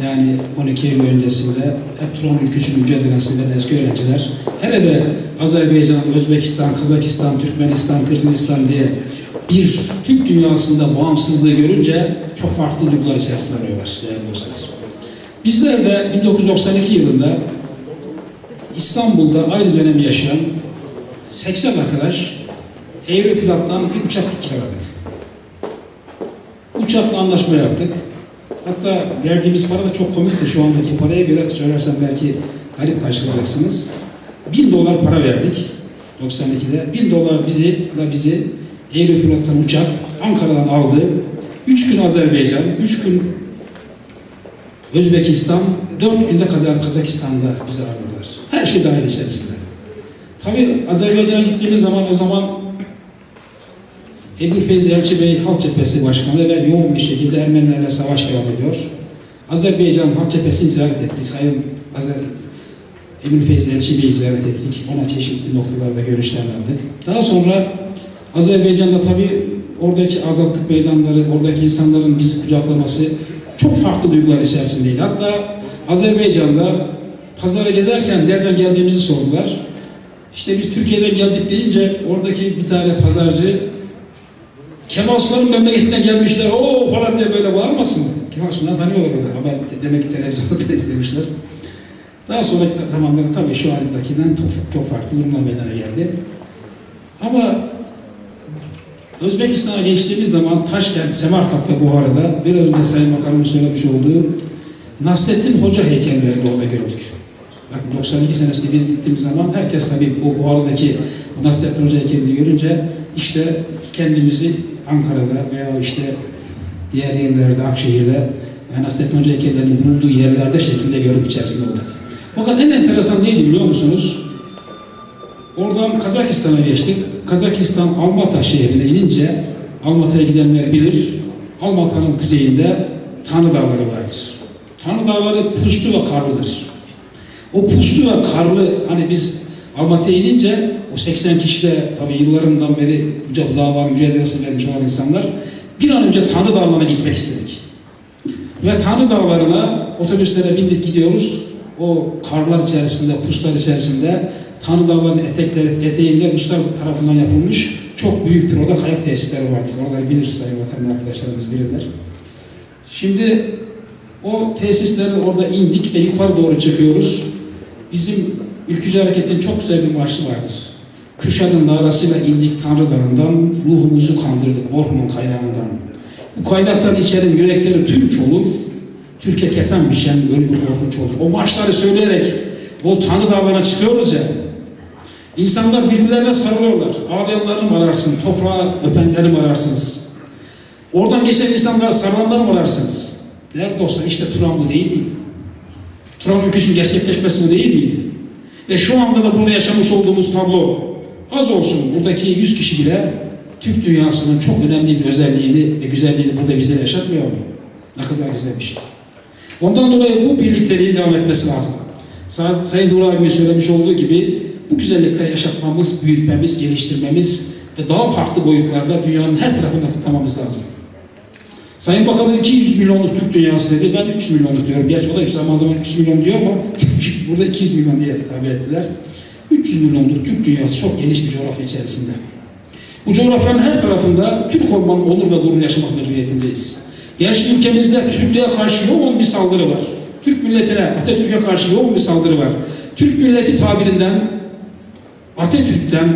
yani 12 Eylül öncesinde hep Turan ülküsünün mücadelesinde eski öğrenciler, hele de Azerbaycan, Özbekistan, Kazakistan, Türkmenistan, Kırgızistan diye bir Türk dünyasında bağımsızlığı görünce çok farklı duygular içerisinde arıyorlar değerli dostlar. Bizler de 1992 yılında İstanbul'da aynı dönemi yaşayan 80 arkadaş Aeroflot'tan bir uçak kiraladık. Uçakla anlaşma yaptık. Hatta verdiğimiz para da çok komikti şu andaki paraya göre, söylersem belki garip karşılayacaksınız. $1000 para verdik 92'de. $1000 bizi Aeroflot'tan uçak Ankara'dan aldı. 3 gün Azerbaycan, 3 gün Özbekistan, 4 günde Kazakistan'da bizi ağırladılar. Her şey dahil içerisinde. Tabii Azerbaycan'a gittiğimiz zaman o zaman Ebu'l-Feyz Elçi Bey Halk Cephesi Başkanı ve yoğun bir şekilde Ermenilerle savaş devam ediyor. Azerbaycan Halk Cephesi'ni ziyaret ettik. Sayın Ebu'l-Feyz Elçi Bey'i ziyaret ettik. Ona çeşitli noktalarda görüşler aldık. Daha sonra Azerbaycan'da tabii oradaki azatlık meydanları, oradaki insanların bizi kucaklaması çok farklı duygular içerisindeydi. Hatta Azerbaycan'da pazara gezerken nereden geldiğimizi sordular. İşte biz Türkiye'den geldik deyince oradaki bir tane pazarcı Kemal Sunal'ın memleketinden gelmişler, ooo falan diye böyle bağırmasın mı? Kemal Sunal'ı tanıyorlar orada, haber demek ki televizyonda da izlemişler. Daha sonraki zamanlarda tabii şu andakinden çok farklı durumlar meydana geldi. Ama Özbekistan'a geçtiğimiz zaman Taşkent, Semerkant'ta Buhara'da biraz önce Sayın Bakanımın söylemiş olduğu Nasrettin Hoca heykellerini orada gördük. Bakın 92 senesinde biz gittiğimiz zaman herkes tabii o Buhara'daki Nasrettin Hoca heykelini görünce işte kendimizi Ankara'da veya işte diğer yerlerde, Akşehir'de yani Nasrettin Hoca heykellerinin bulunduğu yerlerde şeklinde görüp içerisinde olduk. Fakat en enteresan neydi biliyor musunuz? Oradan Kazakistan'a geçtik. Kazakistan Almatı şehrine inince, Almatı'ya gidenler bilir, Almatı'nın kuzeyinde Tanrı Dağları vardır. Tanrı Dağları puslu ve karlıdır. O puslu ve karlı, hani biz Almatı'ya inince, o 80 kişi de tabii yıllarından beri bu davanın mücadelesi vermiş olan insanlar, bir an önce Tanrı Dağları'na gitmek istedik. Ve Tanrı Dağları'na otobüslere bindik gidiyoruz. O karlar içerisinde, puslar içerisinde Tanrı Dağları'nın eteğinde Ruslar tarafından yapılmış çok büyük bir orada kayak tesisleri vardı. Oraları bilir Sayın Bakanım, arkadaşlarımız bilirler. Şimdi o tesisleri orada indik ve yukarı doğru çıkıyoruz. Bizim ülkücü hareketin çok güzel bir marşı vardır. Kürşad'ın nağrasıyla indik Tanrı Dağı'ndan, ruhumuzu kandırdık Orhun kaynağından. Bu kaynaktan içerin yürekleri tünç olur, Türkiye kefen biçen ölümü korkunç olur. O marşları söyleyerek o Tanrı Dağları'na çıkıyoruz ya, İnsanlar birbirlerine sarılıyorlar. Ağlayanları mı ararsın, toprağa öpenleri mi ararsınız? Oradan geçen insanlara sarılanları mı ararsınız? Değerli dostlar, işte Turan bu değil miydi? Turan ülkesinin gerçekleşmesi bu değil miydi? Ve şu anda da burada yaşamış olduğumuz tablo, az olsun buradaki 100 kişi bile Türk dünyasının çok önemli bir özelliğini ve güzelliğini burada bizlere yaşatmıyor mu? Ne kadar güzel bir şey. Ondan dolayı bu birlikteliğin devam etmesi lazım. Sayın Doğru abimin söylemiş olduğu gibi bu güzellikleri yaşatmamız, büyütmemiz, geliştirmemiz ve daha farklı boyutlarda dünyanın her tarafında kutlamamız lazım. Sayın Bakanım 200 milyonluk Türk dünyası dedi, ben 300 milyonluk diyorum. Gerçi o da zaman zaman 300 milyon diyor ama burada 200 milyon diye tabir ettiler. 300 milyonluk Türk dünyası çok geniş bir coğrafya içerisinde. Bu coğrafyanın her tarafında Türk olmanın onur ve gurur yaşamak mecburiyetindeyiz. Gerçi ülkemizde Türklüğe karşı yoğun bir saldırı var. Türk milletine, Atatürk'e karşı yoğun bir saldırı var. Türk milleti tabirinden,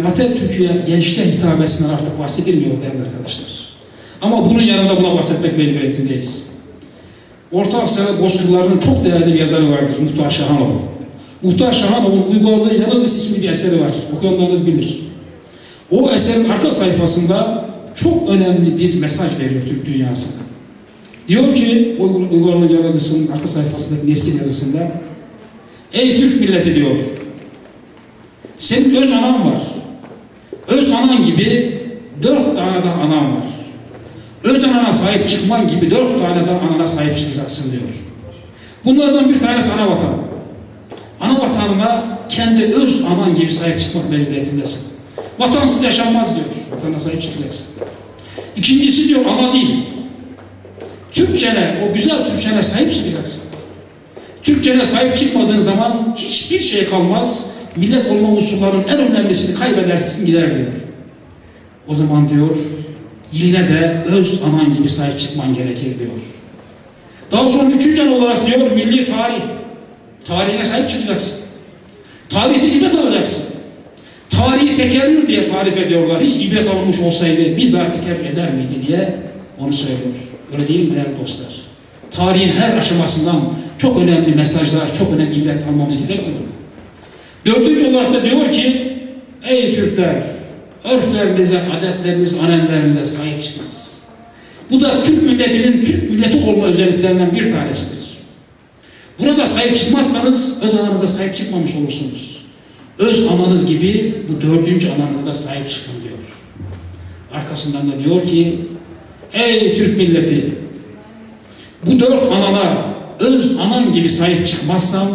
Atatürk'e gençliğe hitabesinden artık bahsedilmiyor değerli arkadaşlar. Ama bunun yanında buna bahsetmek mecburiyetindeyiz. Orta Asya bozkırlarının çok değerli bir yazarı vardır, Muhtar Şahanov. Muhtar Şahanov'un Uygarlığın Yanılgısı ismi bir eseri var. Okuyanlarınız bilir. O eserin arka sayfasında çok önemli bir mesaj veriyor Türk dünyasına. Diyor ki, Uygarlık Yaradıcısı'nın arka sayfasındaki nesil yazısında, ey Türk milleti diyor, senin öz anan var. Öz anan gibi 4 tane daha anan var. Öz anana sahip çıkman gibi 4 tane daha anana sahip çıkacaksın diyor. Bunlardan bir tanesi ana vatan. Ana vatanına kendi öz anan gibi sahip çıkmak mecburiyetindesin. Vatansız yaşanmaz diyor. Vatana sahip çıkacaksın. İkincisi diyor ana dil. Türkçene, o güzel Türkçene sahip çıkacaksın. Türkçene sahip çıkmadığın zaman hiçbir şey kalmaz. Millet olma unsurlarının en önemlisini kaybedersin gider diyor. O zaman diyor, diline de öz anan gibi sahip çıkman gerekir diyor. Daha sonra üçüncü olarak diyor, milli tarih. Tarihine sahip çıkacaksın. Tarihte ibret alacaksın. Tarihi tekerrür diye tarif ediyorlar. Hiç ibret alınmış olsaydı bir daha tekerrür eder miydi diye onu söylüyor. Öyle değil mi değerli dostlar? Tarihin her aşamasından çok önemli mesajlar, çok önemli ibret almamız gerekiyor. Dördüncü olarak da diyor ki, ey Türkler, örflerinize, adetlerinize, anenlerinize sahip çıkınız. Bu da Türk milletinin Türk milleti olma özelliklerinden bir tanesidir. Burada sahip çıkmazsanız öz ananıza sahip çıkmamış olursunuz. Öz ananız gibi bu dördüncü ananıza da sahip çıkın diyor. Arkasından da diyor ki, ey Türk milleti, bu 4 anana öz anan gibi sahip çıkmazsan,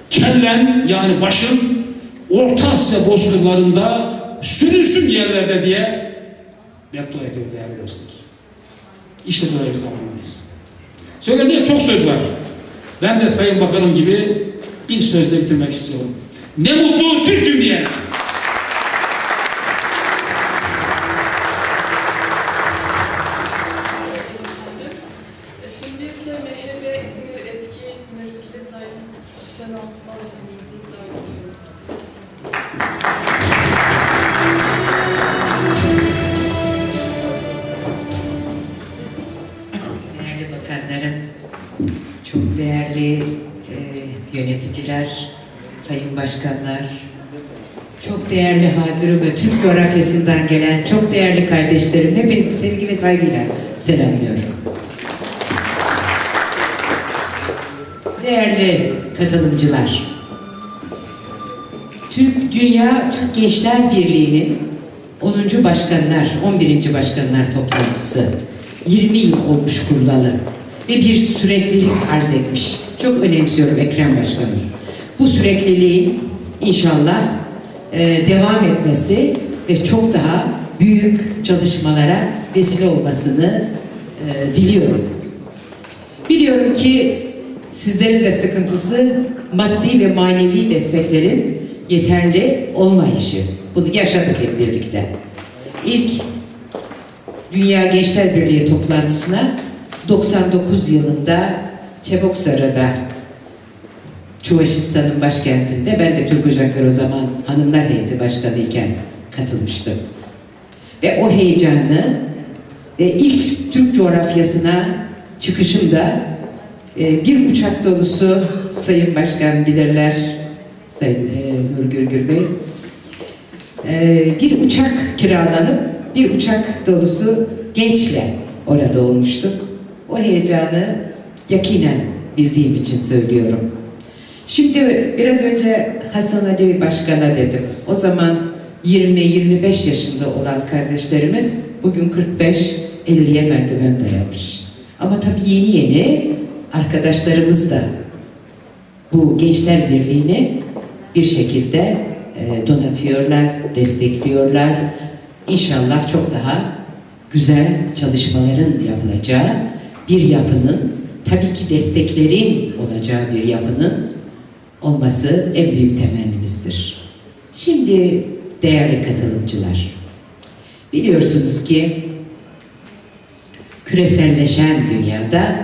kellen yani başın Orta Asya bozkırlarında sürünsün yerlerde diye beddua ediyor değerli dostlar. İşte böyle bir zamandayız. Söylediği çok söz var. Ben de Sayın Bakanım gibi bir sözle bitirmek istiyorum. Ne mutlu Türk'üm diye. Şimdi ise MHP İzmir eski milletvekili Sayın Şenol Bal Efendimiz'i davet ediyorum. Değerli bakanlarım, çok değerli yöneticiler, sayın başkanlar, çok değerli Hazırı ve Türk coğrafyasından gelen çok değerli kardeşlerim, hepinizi sevgi ve saygıyla selamlıyorum. Değerli katılımcılar, Dünya Türk Gençler Birliği'nin 10. Başkanlar, 11. Başkanlar toplantısı 20 yıl olmuş kurulalı ve bir süreklilik arz etmiş. Çok önemsiyorum Ekrem Başkanım. Bu sürekliliğin inşallah devam etmesi ve çok daha büyük çalışmalara vesile olmasını diliyorum. Biliyorum ki sizlerin de sıkıntısı maddi ve manevi desteklerin yeterli olmayışı. Bunu yaşadık hep birlikte. İlk Dünya Gençler Birliği toplantısına 99 yılında Çeboksara'da, Çuvaşistan'ın başkentinde, ben de Türk Ocakları o zaman Hanımlar Heyeti Başkanı iken katılmıştım. Ve o heyecanı ve ilk Türk coğrafyasına çıkışımda bir uçak dolusu, Sayın Başkan bilirler, Sayın Nur Gürgür Bey, bir uçak kiralanıp bir uçak dolusu gençle orada olmuştuk. O heyecanı yakinen bildiğim için söylüyorum. Şimdi biraz önce Hasan Ali Başkan'a dedim. O zaman 20-25 yaşında olan kardeşlerimiz bugün 45-50'ye merdiven dayamış. Ama tabii yeni arkadaşlarımız da bu Gençler Birliği'ni bir şekilde donatıyorlar, destekliyorlar. İnşallah çok daha güzel çalışmaların yapılacağı bir yapının, tabii ki desteklerin olacağı bir yapının olması en büyük temennimizdir. Şimdi değerli katılımcılar, biliyorsunuz ki küreselleşen dünyada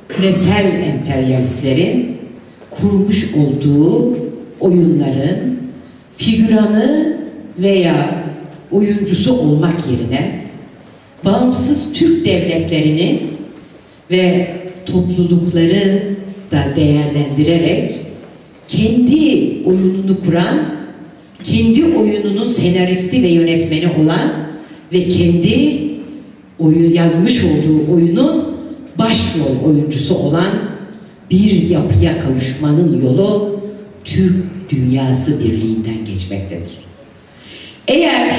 küresel emperyalistlerin kurmuş olduğu oyunların figüranı veya oyuncusu olmak yerine bağımsız Türk devletlerinin ve toplulukları da değerlendirerek kendi oyununu kuran kendi oyununun senaristi ve yönetmeni olan ve kendi yazmış olduğu oyunun başrol oyuncusu olan bir yapıya kavuşmanın yolu Türk Dünyası Birliği'nden geçmektedir. Eğer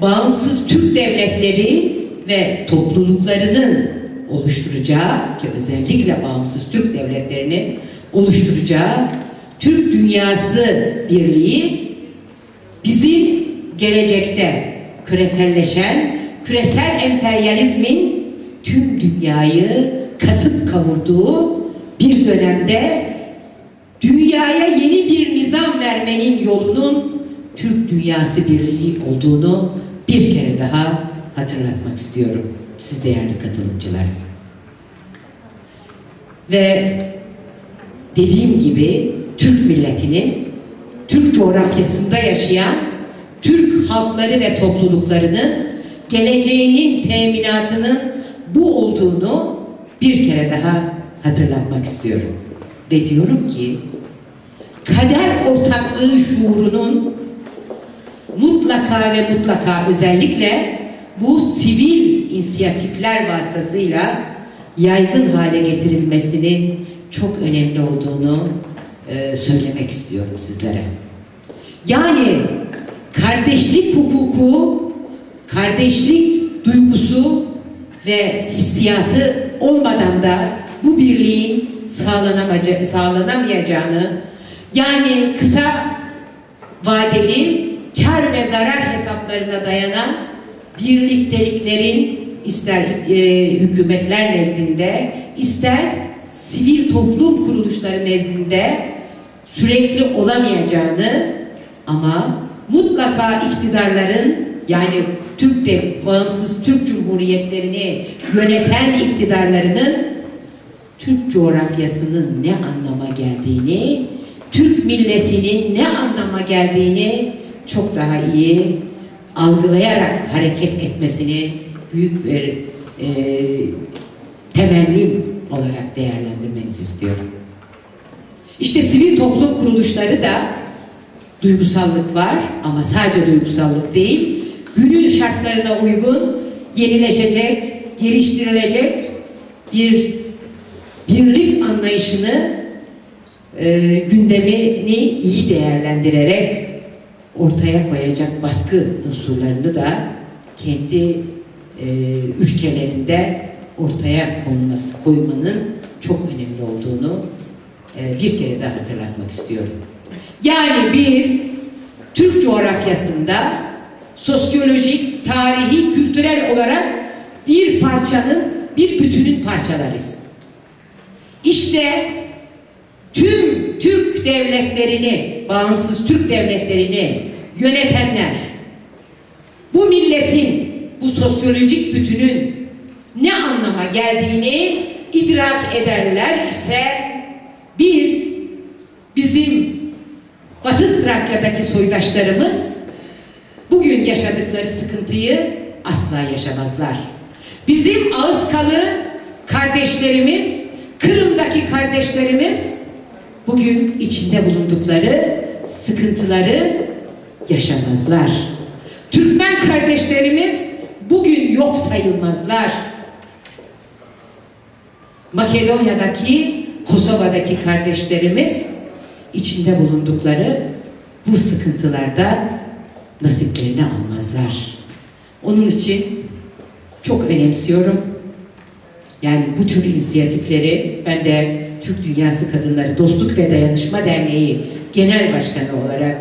bağımsız Türk devletleri ve topluluklarının oluşturacağı ki özellikle bağımsız Türk devletlerinin oluşturacağı Türk Dünyası Birliği bizim gelecekte küreselleşen, küresel emperyalizmin tüm dünyayı kasıp kavurduğu bir dönemde dünyaya yeni bir nizam vermenin yolunun Türk Dünyası Birliği olduğunu bir kere daha hatırlatmak istiyorum siz değerli katılımcılar. Ve dediğim gibi Türk milletinin, Türk coğrafyasında yaşayan Türk halkları ve topluluklarının geleceğinin teminatının bu olduğunu bir kere daha hatırlatmak istiyorum. Ve diyorum ki kader ortaklığı şuurunun mutlaka ve mutlaka özellikle bu sivil inisiyatifler vasıtasıyla yaygın hale getirilmesinin çok önemli olduğunu söylemek istiyorum sizlere. Yani kardeşlik hukuku, kardeşlik duygusu ve hissiyatı olmadan da bu birliğin sağlanamayacağını, yani kısa vadeli kar ve zarar hesaplarına dayanan birlikteliklerin ister hükümetler nezdinde, ister sivil toplum kuruluşları nezdinde sürekli olamayacağını ama mutlaka iktidarların, yani bağımsız Türk Cumhuriyetlerini yöneten iktidarlarının Türk coğrafyasının ne anlama geldiğini, Türk milletinin ne anlama geldiğini çok daha iyi algılayarak hareket etmesini büyük bir temennim olarak değerlendirmenizi istiyorum. İşte sivil toplum kuruluşları da duygusallık var ama sadece duygusallık değil, günün şartlarına uygun yenileşecek, geliştirilecek bir birlik anlayışını, gündemini iyi değerlendirerek ortaya koyacak baskı unsurlarını da kendi ülkelerinde ortaya koymanın çok önemli olduğunu bir kere daha hatırlatmak istiyorum. Yani biz Türk coğrafyasında sosyolojik, tarihi, kültürel olarak bir parçanın, bir bütünün parçalarıyız. İşte tüm Türk devletlerini, bağımsız Türk devletlerini yönetenler, bu milletin, bu sosyolojik bütünün ne anlama geldiğini idrak ederler ise bizim Batı Trakya'daki soydaşlarımız bugün yaşadıkları sıkıntıyı asla yaşamazlar. Bizim Ağızkalı kardeşlerimiz, Kırım'daki kardeşlerimiz bugün içinde bulundukları sıkıntıları yaşamazlar. Türkmen kardeşlerimiz bugün yok sayılmazlar. Makedonya'daki, Kosova'daki kardeşlerimiz içinde bulundukları bu sıkıntılarda nasiplerini almazlar. Onun için çok önemsiyorum. Yani bu tür inisiyatifleri ben de Türk Dünyası Kadınları Dostluk ve Dayanışma Derneği Genel Başkanı olarak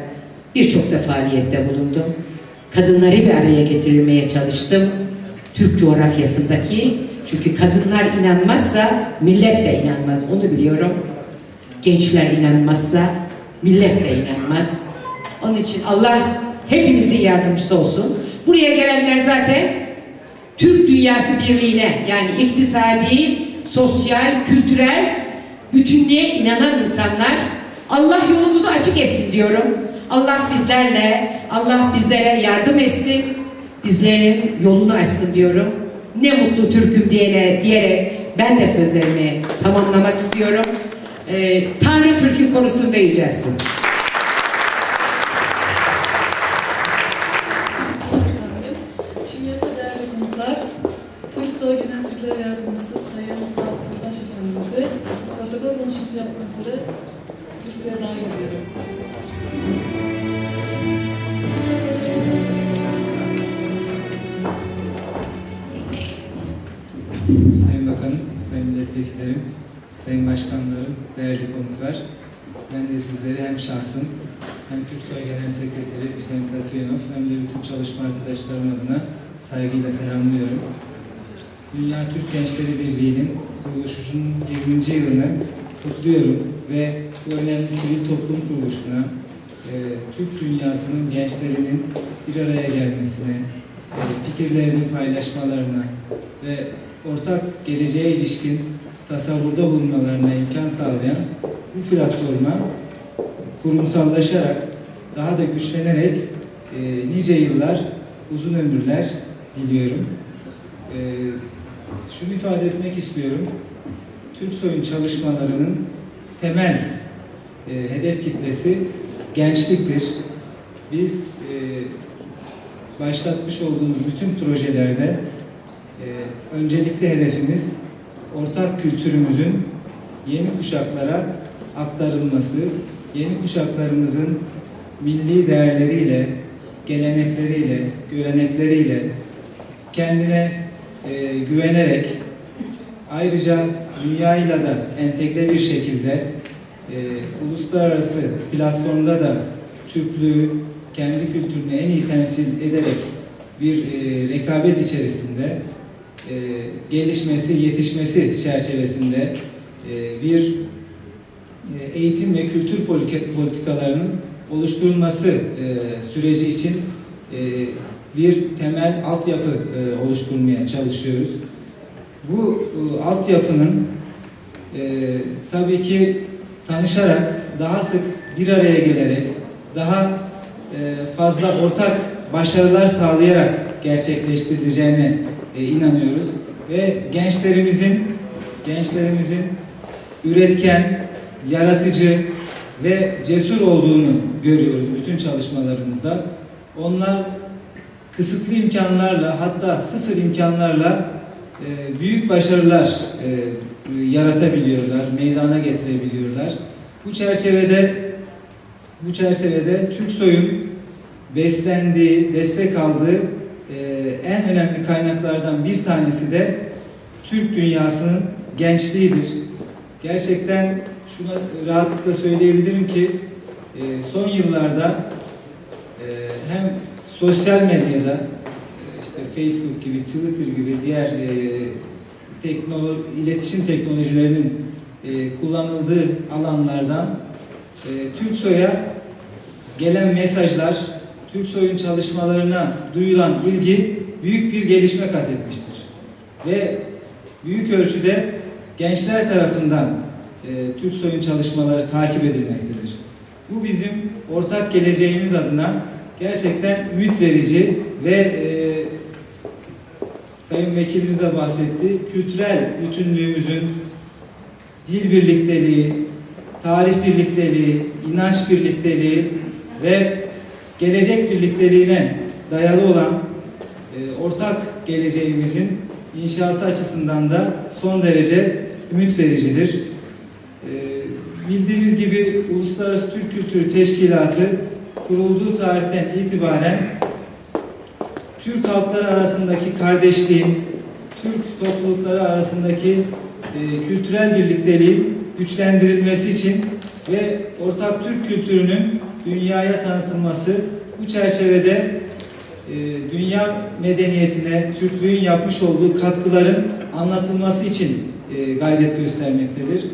birçok da faaliyette bulundum. Kadınları bir araya getirmeye çalıştım. Türk coğrafyasındaki, çünkü kadınlar inanmazsa millet de inanmaz, onu biliyorum. Gençler inanmazsa millet de inanmaz. Onun için Allah hepimizin yardımcısı olsun. Buraya gelenler zaten Türk Dünyası Birliği'ne, yani iktisadi, sosyal, kültürel bütünlüğe inanan insanlar. Allah yolumuzu açık etsin diyorum. Allah bizlerle, Allah bizlere yardım etsin. Bizlerin yolunu açsın diyorum. Ne mutlu Türk'üm diyerek ben de sözlerimi tamamlamak istiyorum. Tanrı Türk'ü korusun ve yücelsin. slogan konuşması yapmak üzere kürsüye davet ediyorum. Sayın Bakanım, Sayın Milletvekillerim, Sayın Başkanlarım, değerli konuklar, ben de sizleri hem şahsım hem Türksoy Genel Sekreteri Hüseyin Kasıyenov hem de bütün çalışma arkadaşlarım adına saygıyla selamlıyorum. Dünya Türk Gençleri Birliği'nin kuruluşunun 20. yılını kutluyorum ve bu önemli sivil toplum kuruluşuna Türk dünyasının gençlerinin bir araya gelmesine, fikirlerini paylaşmalarına ve ortak geleceğe ilişkin tasavvurda bulunmalarına imkan sağlayan bu platforma kurumsallaşarak, daha da güçlenerek nice yıllar, uzun ömürler diliyorum. Şunu ifade etmek istiyorum. Türksoy'un çalışmalarının temel hedef kitlesi gençliktir. Biz başlatmış olduğumuz bütün projelerde öncelikli hedefimiz ortak kültürümüzün yeni kuşaklara aktarılması, yeni kuşaklarımızın milli değerleriyle, gelenekleriyle, görenekleriyle kendine güvenerek, ayrıca dünyayla da entegre bir şekilde uluslararası platformda da Türklüğü, kendi kültürünü en iyi temsil ederek bir rekabet içerisinde gelişmesi, yetişmesi çerçevesinde bir eğitim ve kültür politikalarının oluşturulması süreci için bir temel altyapı oluşturmaya çalışıyoruz. Bu altyapının tabii ki tanışarak, daha sık bir araya gelerek, daha fazla ortak başarılar sağlayarak gerçekleştirileceğine inanıyoruz. Ve gençlerimizin üretken, yaratıcı ve cesur olduğunu görüyoruz bütün çalışmalarımızda. Onlar kısıtlı imkanlarla, hatta sıfır imkanlarla büyük başarılar yaratabiliyorlar, meydana getirebiliyorlar. Bu çerçevede Türksoy'un beslendiği, destek aldığı en önemli kaynaklardan bir tanesi de Türk dünyasının gençliğidir. Gerçekten şunu rahatlıkla söyleyebilirim ki son yıllarda hem sosyal medyada işte Facebook gibi, Twitter gibi diğer iletişim teknolojilerinin kullanıldığı alanlardan Türksoy'a gelen mesajlar, Türksoy'un çalışmalarına duyulan ilgi büyük bir gelişme kat etmiştir. Ve büyük ölçüde gençler tarafından Türksoy'un çalışmaları takip edilmektedir. Bu bizim ortak geleceğimiz adına gerçekten ümit verici ve Sayın Vekilimiz de bahsetti, kültürel bütünlüğümüzün dil birlikteliği, tarih birlikteliği, inanç birlikteliği ve gelecek birlikteliğine dayalı olan ortak geleceğimizin inşası açısından da son derece ümit vericidir. Bildiğiniz gibi Uluslararası Türk Kültürü Teşkilatı kurulduğu tarihten itibaren Türk halkları arasındaki kardeşliğin, Türk toplulukları arasındaki kültürel birlikteliğin güçlendirilmesi için ve ortak Türk kültürünün dünyaya tanıtılması, bu çerçevede dünya medeniyetine Türklüğün yapmış olduğu katkıların anlatılması için gayret göstermektedir.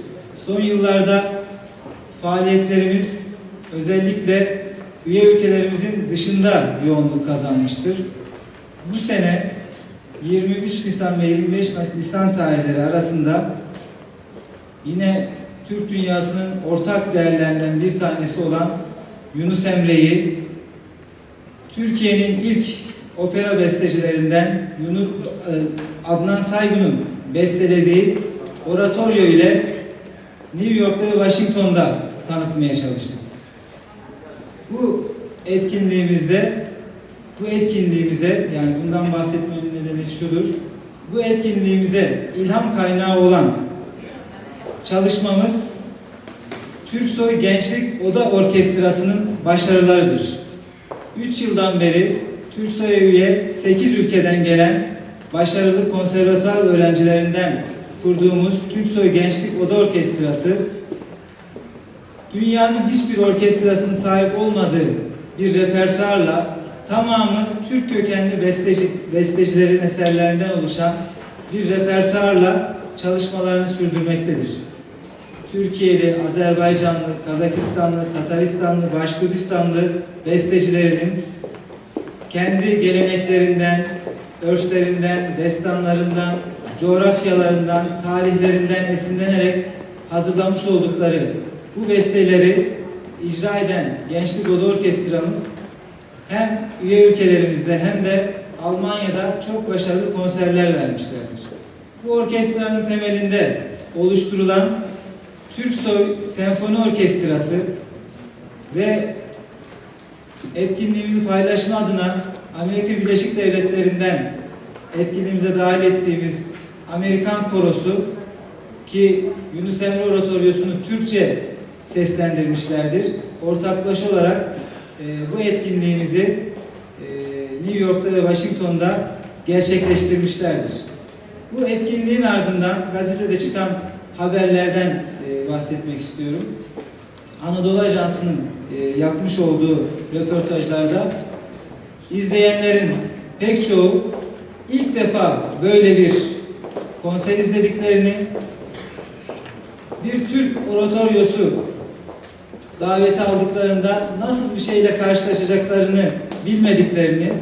Son yıllarda faaliyetlerimiz özellikle üye ülkelerimizin dışında yoğunluk kazanmıştır. Bu sene 23 Nisan ve 25 Nisan tarihleri arasında yine Türk dünyasının ortak değerlerinden bir tanesi olan Yunus Emre'yi, Türkiye'nin ilk opera bestecilerinden Adnan Saygun'un bestelediği oratoryo ile New York'ta ve Washington'da tanıtmaya çalıştık. Bu etkinliğimize yani bundan bahsetmemin nedeni şudur. Bu etkinliğimize ilham kaynağı olan çalışmamız Türksoy Gençlik Oda Orkestrası'nın başarılarıdır. 3 yıldan beri Türksoy'a üye 8 ülkeden gelen başarılı konservatuar öğrencilerinden kurduğumuz Türksoy Gençlik Oda Orkestrası, dünyanın hiçbir orkestrasının sahip olmadığı bir repertuarla tamamı Türk kökenli bestecilerin eserlerinden oluşan bir repertuarla çalışmalarını sürdürmektedir. Türkiye'li, Azerbaycanlı, Kazakistanlı, Tataristanlı, Başkurdistanlı bestecilerinin kendi geleneklerinden, örflerinden, destanlarından, coğrafyalarından, tarihlerinden esinlenerek hazırlamış oldukları bu besteleri icra eden Gençlik Oda Orkestramız hem üye ülkelerimizde hem de Almanya'da çok başarılı konserler vermişlerdir. Bu orkestranın temelinde oluşturulan Türksoy Senfoni Orkestrası ve etkinliğimizi paylaşma adına Amerika Birleşik Devletleri'nden etkinliğimize dahil ettiğimiz Amerikan Korosu ki Yunus Emre Oratoryosu'nu Türkçe seslendirmişlerdir. Ortaklaşa olarak bu etkinliğimizi New York'ta ve Washington'da gerçekleştirmişlerdir. Bu etkinliğin ardından gazetede çıkan haberlerden bahsetmek istiyorum. Anadolu Ajansı'nın yapmış olduğu röportajlarda izleyenlerin pek çoğu ilk defa böyle bir konser izlediklerini, bir Türk oratoryosu daveti aldıklarında nasıl bir şeyle karşılaşacaklarını bilmediklerini,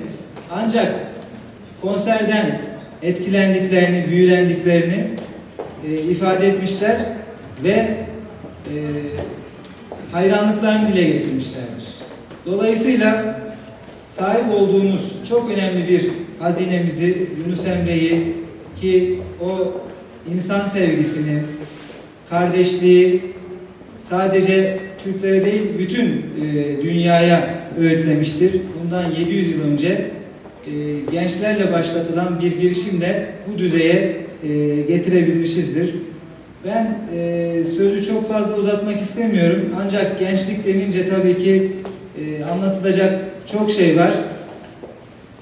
ancak konserden etkilendiklerini, büyülendiklerini ifade etmişler ve hayranlıklarını dile getirmişlerdir. Dolayısıyla sahip olduğumuz çok önemli bir hazinemizi, Yunus Emre'yi ki o insan sevgisini, kardeşliği sadece Türklere değil bütün dünyaya öğütlemiştir. Bundan 700 yıl önce gençlerle başlatılan bir girişimle bu düzeye getirebilmişizdir. Ben sözü çok fazla uzatmak istemiyorum. Ancak gençlik denince tabii ki anlatılacak çok şey var.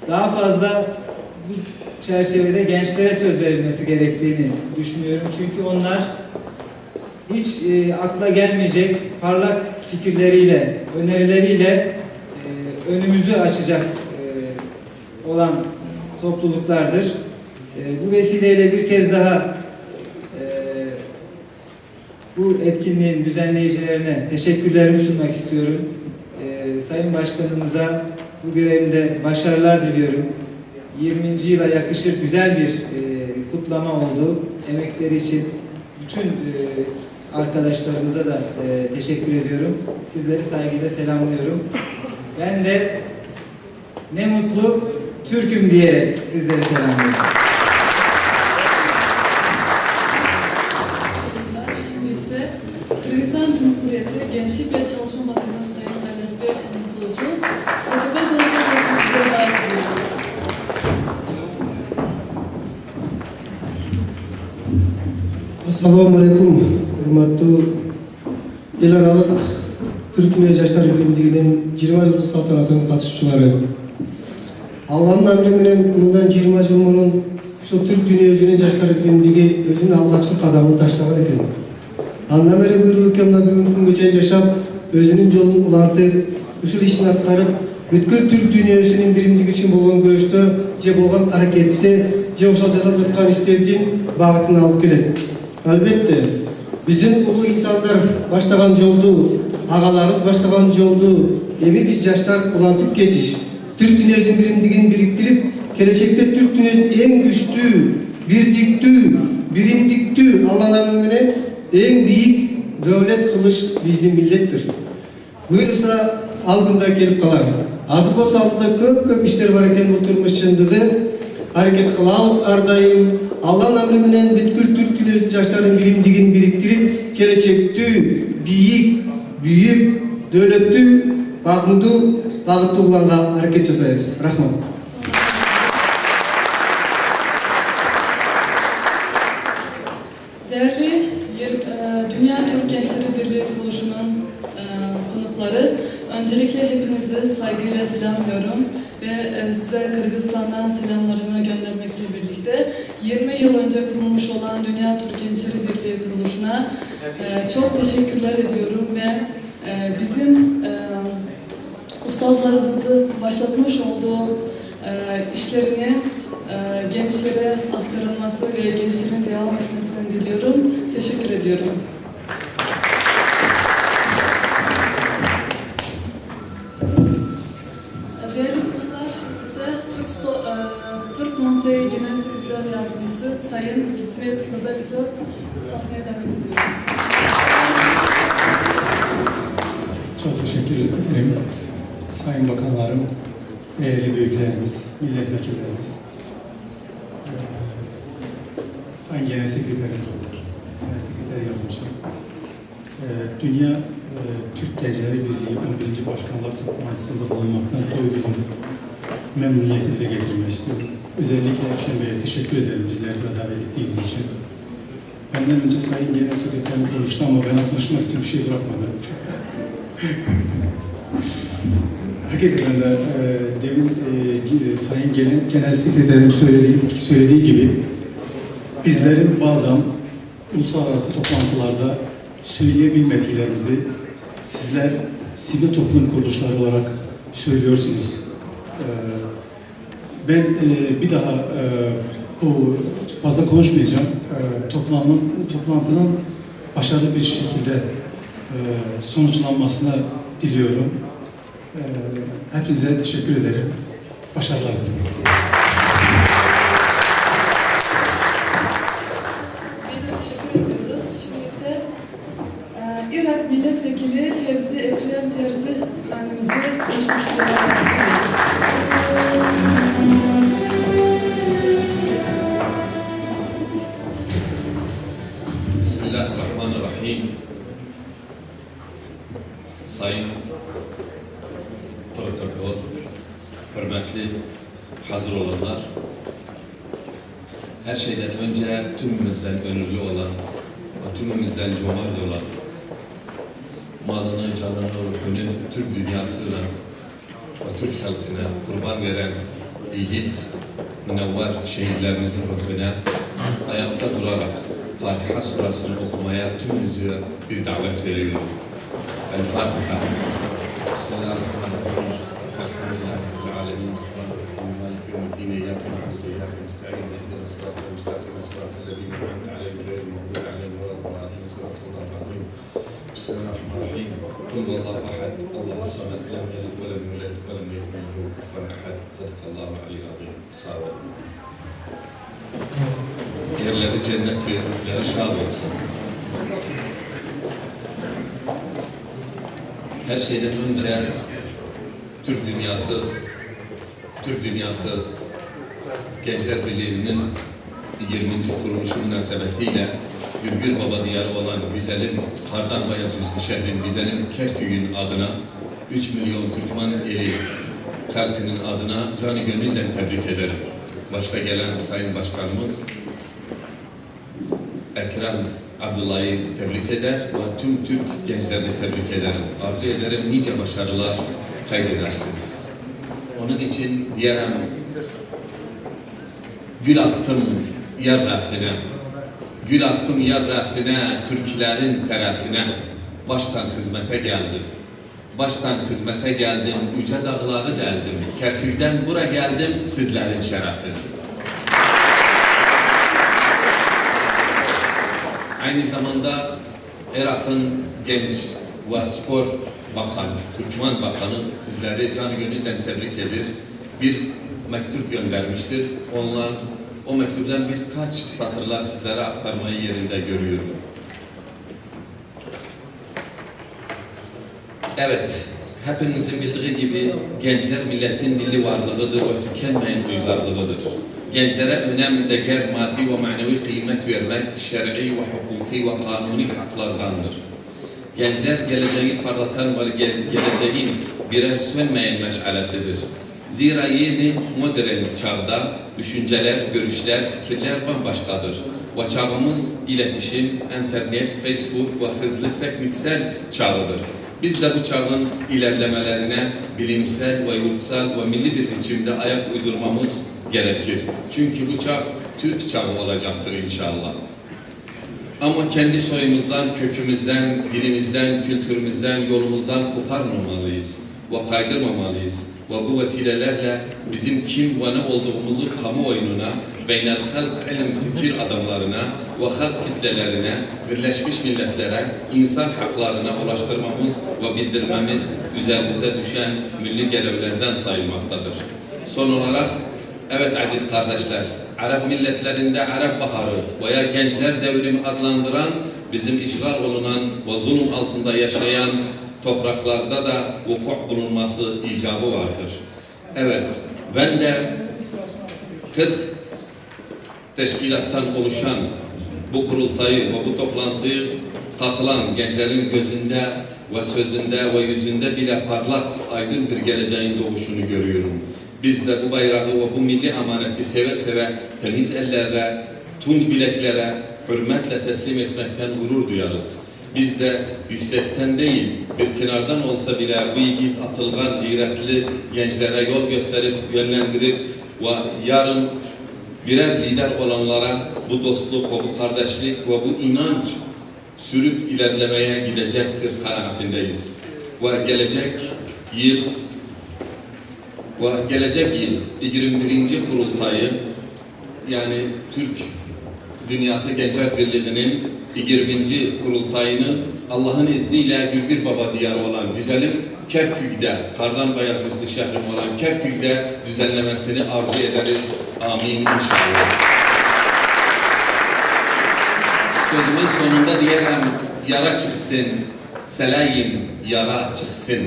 Daha fazla bu çerçevede gençlere söz verilmesi gerektiğini düşünüyorum. Çünkü onlar hiç akla gelmeyecek parlak fikirleriyle, önerileriyle önümüzü açacak olan topluluklardır. Bu vesileyle bir kez daha bu etkinliğin düzenleyicilerine teşekkürlerimi sunmak istiyorum. Sayın Başkanımıza bu görevinde başarılar diliyorum. 20. yıla yakışır güzel bir kutlama oldu. Emekleri için bütün arkadaşlarımıza da teşekkür ediyorum. Sizleri saygıyla selamlıyorum. Ben de ne mutlu Türk'üm diyerek sizleri selamlıyorum. Şimdi ise Kırgızistan Cumhuriyeti Gençlik ve Çalışma Bakanı Sayın Enesbek Anıpolov'un protokol konuşması yapmasına davet ediyorum. Assalamualaikum, hurmatlı el aralık Türk Dünya Yaşlar Birliği'nin 20 yıllık saltanatının katışçıları. Allah'ın emri menен bundan 20 yıl bunun şu Türk Dünya Yaşlar Birliği'ndeki özünün alğaçkı kadamını taşlagan eken. Andan beri buyruğu kemna bugün çeyin yaşap, özünün yolunu ulantıp, usul işini atkarıp, бүткүл Türk dünyasının birimdigi için bolgan görüştü, je bolgan harekette, je ошол жасап жаткан иштердин багытын алып келет. Albatta, bizim bu insanlar başlagan yoldu, ağalarız başlagan yoldu, evi biz yaşlar ulantıp geçiş. Türk dünyasının birimdigini biriktirip, gelecekte Türk dünyasının en güçlü, birimdikli Allah'ın emrine en büyük devlet kılıç bizim millettir. Buyursa aldığında gelip kalar. Azı bolsa aldıda köp işler var eken bu turmuş çındığı, hareket kılavuz ardayım. Allah'ın emri menен бүткүл Türk dünyasının yaşlarının birimdigini biriktirip, gelecekte büyük, devletli, bağıtlı olanға hareket жасайбыз. Rahmat. Değerli Gençleri Birliği Kuruluşu'nun konukları. Öncelikle hepinizi saygıyla selamlıyorum ve size Kırgızistan'dan selamlarımı göndermekle birlikte 20 yıl önce kurulmuş olan Dünya Türk Gençleri Birliği Kuruluşu'na çok teşekkürler ediyorum ve bizim ustazlarımızın başlatmış olduğu işlerini gençlere aktarılması ve gençlerin devam etmesini diliyorum. Teşekkür ediyorum. Değerli konuklar, şimdi ise Türk Konseyi Genel Sekreter Yardımcısı Sayın İsmet Özalik'i sahneye davet ediyorum. Çok teşekkür ederim. Sayın Bakanlarım, değerli büyüklerimiz, milletvekillerimiz, Sayın Genel Sekreterim, Genel Sekreter Yardımcım, Dünya Türk Gençleri Birliği 11. Başkanlar toplantısında bulunmaktan duyduğum memnuniyeti dile getirmek istiyorum. Özellikle Ekrem Bey'e teşekkür ederim bizleri de davet ettiğiniz için. Benden önce Sayın Genel Sekreterim konuştu ama ben konuşmak için bir şey bırakmadım. Hakikaten de demin Sayın Genel Sekreterim söylediği gibi bizlerin bazen uluslararası toplantılarda söyleyebilmediklerimizi sizler sivil toplum kuruluşları olarak söylüyorsunuz. Ben bir daha bu fazla konuşmayacağım. Toplantının başarılı bir şekilde sonuçlanmasını diliyorum. Hepinize teşekkür ederim. Başarılar diliyorum. Biz de teşekkür ediyoruz. Şimdi ise Irak Milletvekili Fevzi Ekrem Terzi Efendimiz'i konuşmasını davet ediyoruz. Bismillahirrahmanirrahim. Sayın protokol, hürmetli hazır olanlar, her şeyden önce tümümüzden onurlu olan ve tümümüzden cömert olan, malını, canını, ruhunu Türk dünyasına ve Türk halkına kurban veren yiğit, münevver şehitlerimizin ruhuna ayakta durarak Fatiha surasını okumaya tümümüzü bir davet veriyorum. El-Fatiha. Bismillahirrahmanirrahim. Elhamdülillahi Rabbil alemin. Rahmanirrahim. Maliki yevmiddin. İyyâke na'budu ve iyyâke nestaîn. İhdina sıratal müstakîm. Sıratal-lezîne en'amte aleyhim gayril mağdûbi aleyhim veleddâllîn. Sadakallâhul azîm. Bismillahirrahmanirrahim. Kul huvallahu ahad. Allahu samed. Lem yelid ve lem yulad ve lem yekun lehu kufuven ahad. Sadakallâhul aliyyul azîm. Sağ olun. Yerleri cennet ve ruhları şad olsun. Her şeyden önce Türk dünyası Gençler Birliği'nin 20. kuruluşu münasebetiyle Gürgür Baba diyarı olan güzelim Hardan Bayaz Yüzlü şehrin güzelim Kerkük'ün adına 3 milyon Türkmen eli kalbinin adına canı gönülden tebrik ederim. Başta gelen Sayın Başkanımız Ekrem Abdullah'ı tebrik eder ve tüm Türk gençlerini tebrik ederim. Arzu ederim nice başarılar kaydedersiniz. Onun için diyelim gül attım yer rafine, gül attım yer rafine, Türklerin tarafine, baştan hizmete geldim. Baştan hizmete geldim, yüce dağları deldim, Kerkük'ten buraya geldim sizlerin şerefine. Aynı zamanda Irak'ın Genç ve Spor Bakanı, Türkmen Bakanı sizleri canı gönülden tebrik eder. Bir mektup göndermiştir. O mektuptan birkaç satırlar sizlere aktarmayı yerinde görüyorum. Evet, hepinizin bildiği gibi gençler milletin milli varlığıdır ve tükenmeyen uygarlığıdır. Gençlere önem, değer, maddi ve manevi kıymet vermek şer'i ve hukuki ve kanuni haklardandır. Gençler geleceği parlatan ve geleceğin birer sönmeyen meşalesidir. Zira yeni modern çağda düşünceler, görüşler, fikirler bambaşkadır. ve çağımız iletişim, internet, Facebook ve hızlı tekniksel çağıdır. Biz de bu çağın ilerlemelerine bilimsel ve yurtsal ve milli bir biçimde ayak uydurmamız gerekir. Çünkü bu çağ Türk çağı olacaktır inşallah. Ama kendi soyumuzdan, kökümüzden, dilimizden, kültürümüzden, yolumuzdan koparmamalıyız ve kaydırmamalıyız. Ve bu vesilelerle bizim kim ve ne olduğumuzu kamuoyuna, beynel halk ilim fikir adamlarına ve halk kitlelerine, Birleşmiş Milletler'e, insan haklarına ulaştırmamız ve bildirmemiz üzerimize düşen milli görevlerden sayılmaktadır. Son olarak, evet aziz kardeşler, Arap milletlerinde Arap Baharı veya Gençler Devrimi adlandıran, bizim işgal olunan ve zulüm altında yaşayan topraklarda da vuku bulunması icabı vardır. Evet, ben de 40 teşkilattan oluşan bu kurultayı ve bu toplantıyı katılan gençlerin gözünde ve sözünde ve yüzünde bile parlak, aydın bir geleceğin doğuşunu görüyorum. Biz de bu bayrağı ve bu milli amaneti seve seve temiz ellere, tunç bileklere hürmetle teslim etmekten gurur duyarız. Biz de yüksekten değil, bir kenardan olsa bile bu yiğit atılgan, gayretli gençlere yol gösterip, yönlendirip ve yarın birer lider olanlara bu dostluk ve bu kardeşlik ve bu inanç sürüp ilerlemeye gidecektir kanaatindeyiz. Ve gelecek yıl 21. kurultayı, yani Türk Dünyası Gençler Birliği'nin 20. kurultayını Allah'ın izniyle Gürgür Baba diyarı olan güzelim Kerkük'de, kardan beyaz üstü şehrim olan Kerkük'de düzenlemesini arzu ederiz. Amin inşallah. Sözümün sonunda diyemem, yara çıksın, selayin yara çıksın.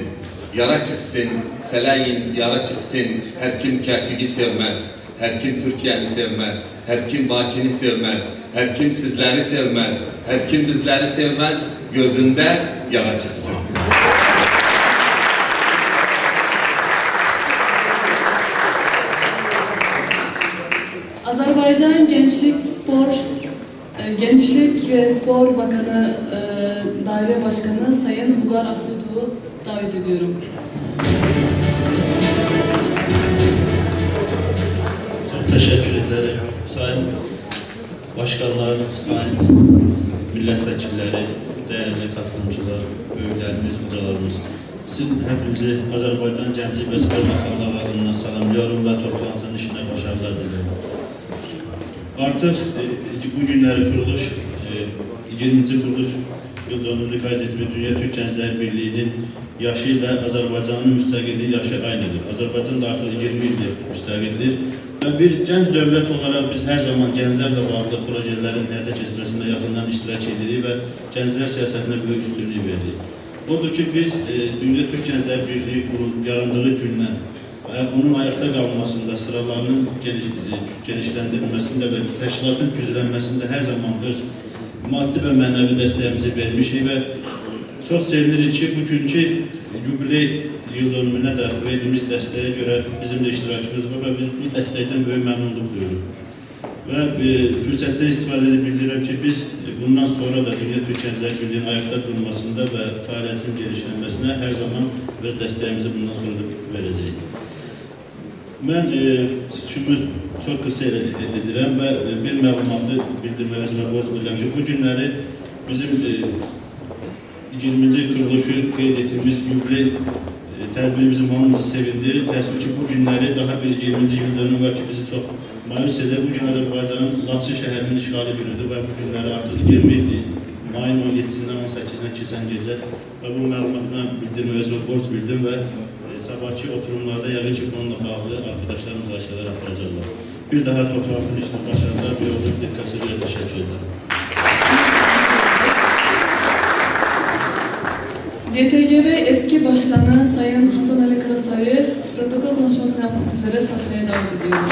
Yara çıksın, selayin yara çıksın. Her kim Kerkük'ü sevmez, her kim Türkiye'ni sevmez, her kim Bakı'nı sevmez, her kim sizleri sevmez, her kim bizleri sevmez, gözünde yara çıksın. Azerbaycan Gençlik ve Spor Bakanı Daire Başkanı Sayın Bugar Ahmetov'u davet ediyorum. Çok teşekkür ederim. Sayın başkanlar, sayın milletvekilleri, değerli katılımcılar, büyüklerimiz, hocalarımız. Sizin hepinizi Azerbaycan Gençlik ve Spor Bakanlığı adına selamlıyorum ve toplantının işine başarılar diliyorum. Artık bu günleri kuruluş, 20. kuruluş yıl dönümünü kaydetmiş Dünya Türk Gençler Birliği'nin yaşı ile Azerbaycan'ın müstakilliği yaşı aynıdır. Azerbaycan da artık 20 yıldır müstakildir. Ve bir genç devlet olarak biz her zaman gençlerle bağlı projelerin hayata geçmesine yakından iştirak edirik ve gençler siyasetine büyük üstünlüğü veririk. Odur ki biz Dünya Türk Gençler Birliği yarandığı gündən onun ayakta kalmasında, sıralarının genişlendirilmesinde ve teşkilatın güçlenmesinde her zaman öz maddi ve manevi desteğimizi vermişik ve çok sevinirik ki bugünkü jubiley yıl dönümüne de verdiğimiz desteğe göre bizim de iştirakımız var ve biz bu destekten büyük memnunluk duyuyoruz. Ve fırsattan istifade edip bildiriyorum ki biz bundan sonra da Dünya Türk Gençler Birliği'nin ayakta durmasında ve faaliyetin genişlenmesine her zaman öz desteğimizi bundan sonra da vereceğiz. Ben şunu çok kısa edirəm ve bir məlumatı bildirməmiz və borc bildirəm ki, bu günləri bizim 20. kuruluşu qeyd etdiyimiz jubiley tədbiri bizim hamımızı sevindirir. Təəssüf ki, bu günləri daha bir 20. yıl dönümü var ki, bizi çox məyus edir. Bugün Azərbaycanın Laçın şəhərinin işğali günüdür və bu günləri artıq 20 ildir. Mayın 17-sindən 18-nə keçən gecə və bu məlumatı bildirməyə özümə borc bildim və sabahki oturumlarda yəqin ki, bununla bağlı arkadaşlarımız aşağılar aparacaqlar. Bir daha toplantının işini başarılar, bir olur dikkatinize teşekkür ederim. DTGB eski başkanı Sayın Hasan Ali Karasay'ı protokol konuşması yapmak üzere sahneye davet ediyorum.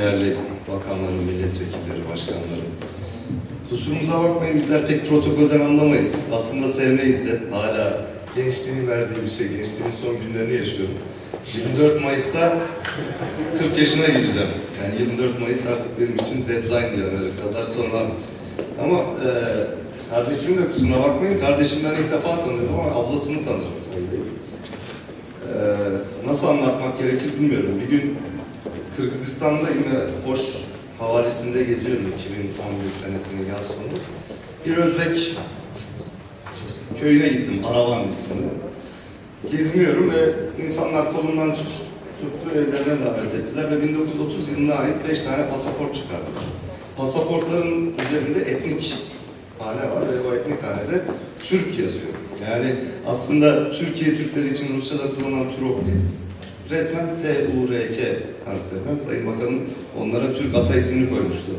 Değerli bakanlarım, milletvekilleri, başkanlarım. Kusurumuza bakmayın, bizler pek protokolden anlamayız. Aslında sevmeyiz de. Hala gençliğin verdiği bir şey, gençliğin son günlerini yaşıyorum. 24 Mayıs'ta 40 yaşına gireceğim. Yani 24 Mayıs artık benim için deadline diyor Amerikalılar sonra. Ama kardeşimin de kusuruna bakmayın. Kardeşim ben ilk defa tanıyorum ama ablasını tanırım sayılır. Nasıl anlatmak gerekir bilmiyorum. Bir gün Kırgızistan'dayım ve Boş havalisinde geziyorum 2011 senesinin yaz sonu. Bir Özbek köyüne gittim, Aravan isimli. Geziniyorum ve insanlar kolumdan tuttu evlerine davet ettiler ve 1930 yılına ait 5 tane pasaport çıkardılar. Pasaportların üzerinde etnik hane var ve o etnik hanede Türk yazıyor. Yani aslında Türkiye Türkleri için Rusya'da kullanılan Turok değil. Resmen T-U-R-K harflerinden Sayın Bakanım onlara Türk ata ismini koymuştu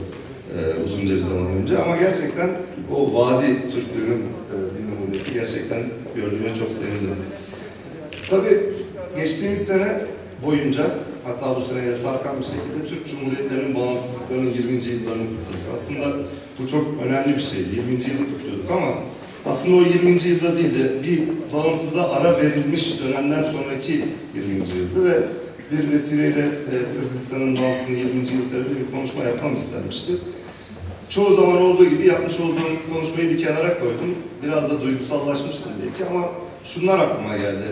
uzunca bir zaman önce. Ama gerçekten o vadi Türklüğünün bir numunesi gerçekten gördüğüme çok sevindim. Tabii geçtiğimiz sene boyunca, hatta bu seneye sarkan bir şekilde Türk Cumhuriyetlerinin bağımsızlıklarının 20. yıllarını kutladık. Aslında bu çok önemli bir şeydi. 20. yılı kutluyorduk ama aslında o 20. yılda değil de bir bağımsızlığa ara verilmiş dönemden sonraki 20. yıldı ve bir vesileyle Kırgızistan'ın bağımsızlığının 20. yılı sebebiyle bir konuşma yapmam istenmişti. Çoğu zaman olduğu gibi yapmış olduğum konuşmayı bir kenara koydum. Biraz da duygusallaşmıştım belki ama şunlar aklıma geldi.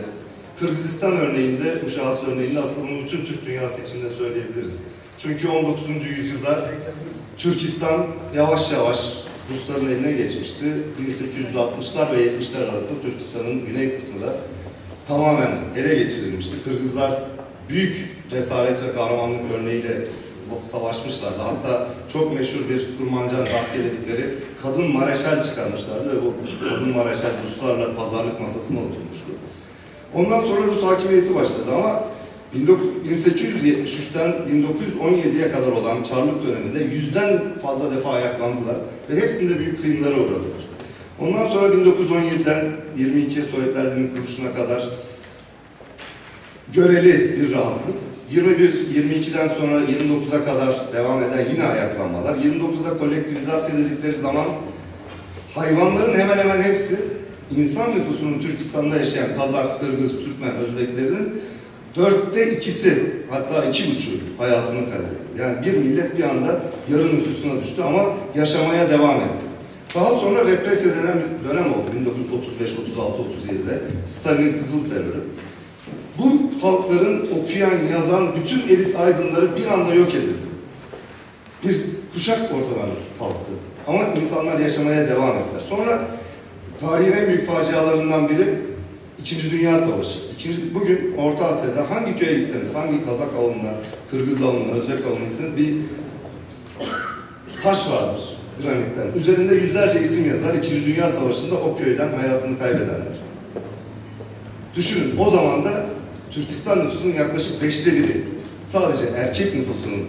Kırgızistan örneğinde, bu şahıs örneğinde aslında bunu bütün Türk dünyası içinde söyleyebiliriz. Çünkü 19. yüzyılda Türkistan yavaş yavaş Rusların eline geçmişti. 1860'lar ve 70'ler arasında Türkistan'ın güney kısmı da tamamen ele geçirilmişti. Kırgızlar büyük cesaret ve kahramanlık örneğiyle savaşmışlardı. Hatta çok meşhur bir Kurmancan Datke dedikleri kadın mareşal çıkarmışlardı ve bu kadın mareşal Ruslarla pazarlık masasına oturmuştu. Ondan sonra Rus hakimiyeti başladı ama 1873'ten 1917'ye kadar olan Çarlık döneminde 100'den fazla defa ayaklandılar ve hepsinde büyük kıyımlara uğradılar. Ondan sonra 1917'den 22 Sovyetler Birliği'nin kuruluşuna kadar göreli bir rahatlık. 22'den sonra 29'a kadar devam eden yine ayaklanmalar. 29'da kolektivizasyon dedikleri zaman hayvanların hemen hemen hepsi insan nüfusunun Türkistan'da yaşayan Kazak, Kırgız, Türkmen, Özbeklerinin 2/4 hatta 2,5 hayatını kaybetti. Yani bir millet bir anda yarı nüfusuna düştü ama yaşamaya devam etti. Daha sonra repres edilen bir dönem oldu 1935, 36, 37'de Stalin'in Kızıl Terörü. Bu halkların okuyan, yazan bütün elit aydınları bir anda yok edildi. Bir kuşak ortadan kalktı. Ama insanlar yaşamaya devam ettiler. Sonra tarihin en büyük facialarından biri İkinci Dünya Savaşı. Bugün Orta Asya'da hangi köye gitseniz, hangi Kazak avluna, Kırgız avluna, Özbek avluna gitseniz bir taş vardır granitten. Üzerinde yüzlerce isim yazar. İkinci Dünya Savaşı'nda o köyden hayatını kaybedenler. Düşünün, o zaman da Türkistan nüfusunun yaklaşık 1/5 sadece erkek nüfusunun,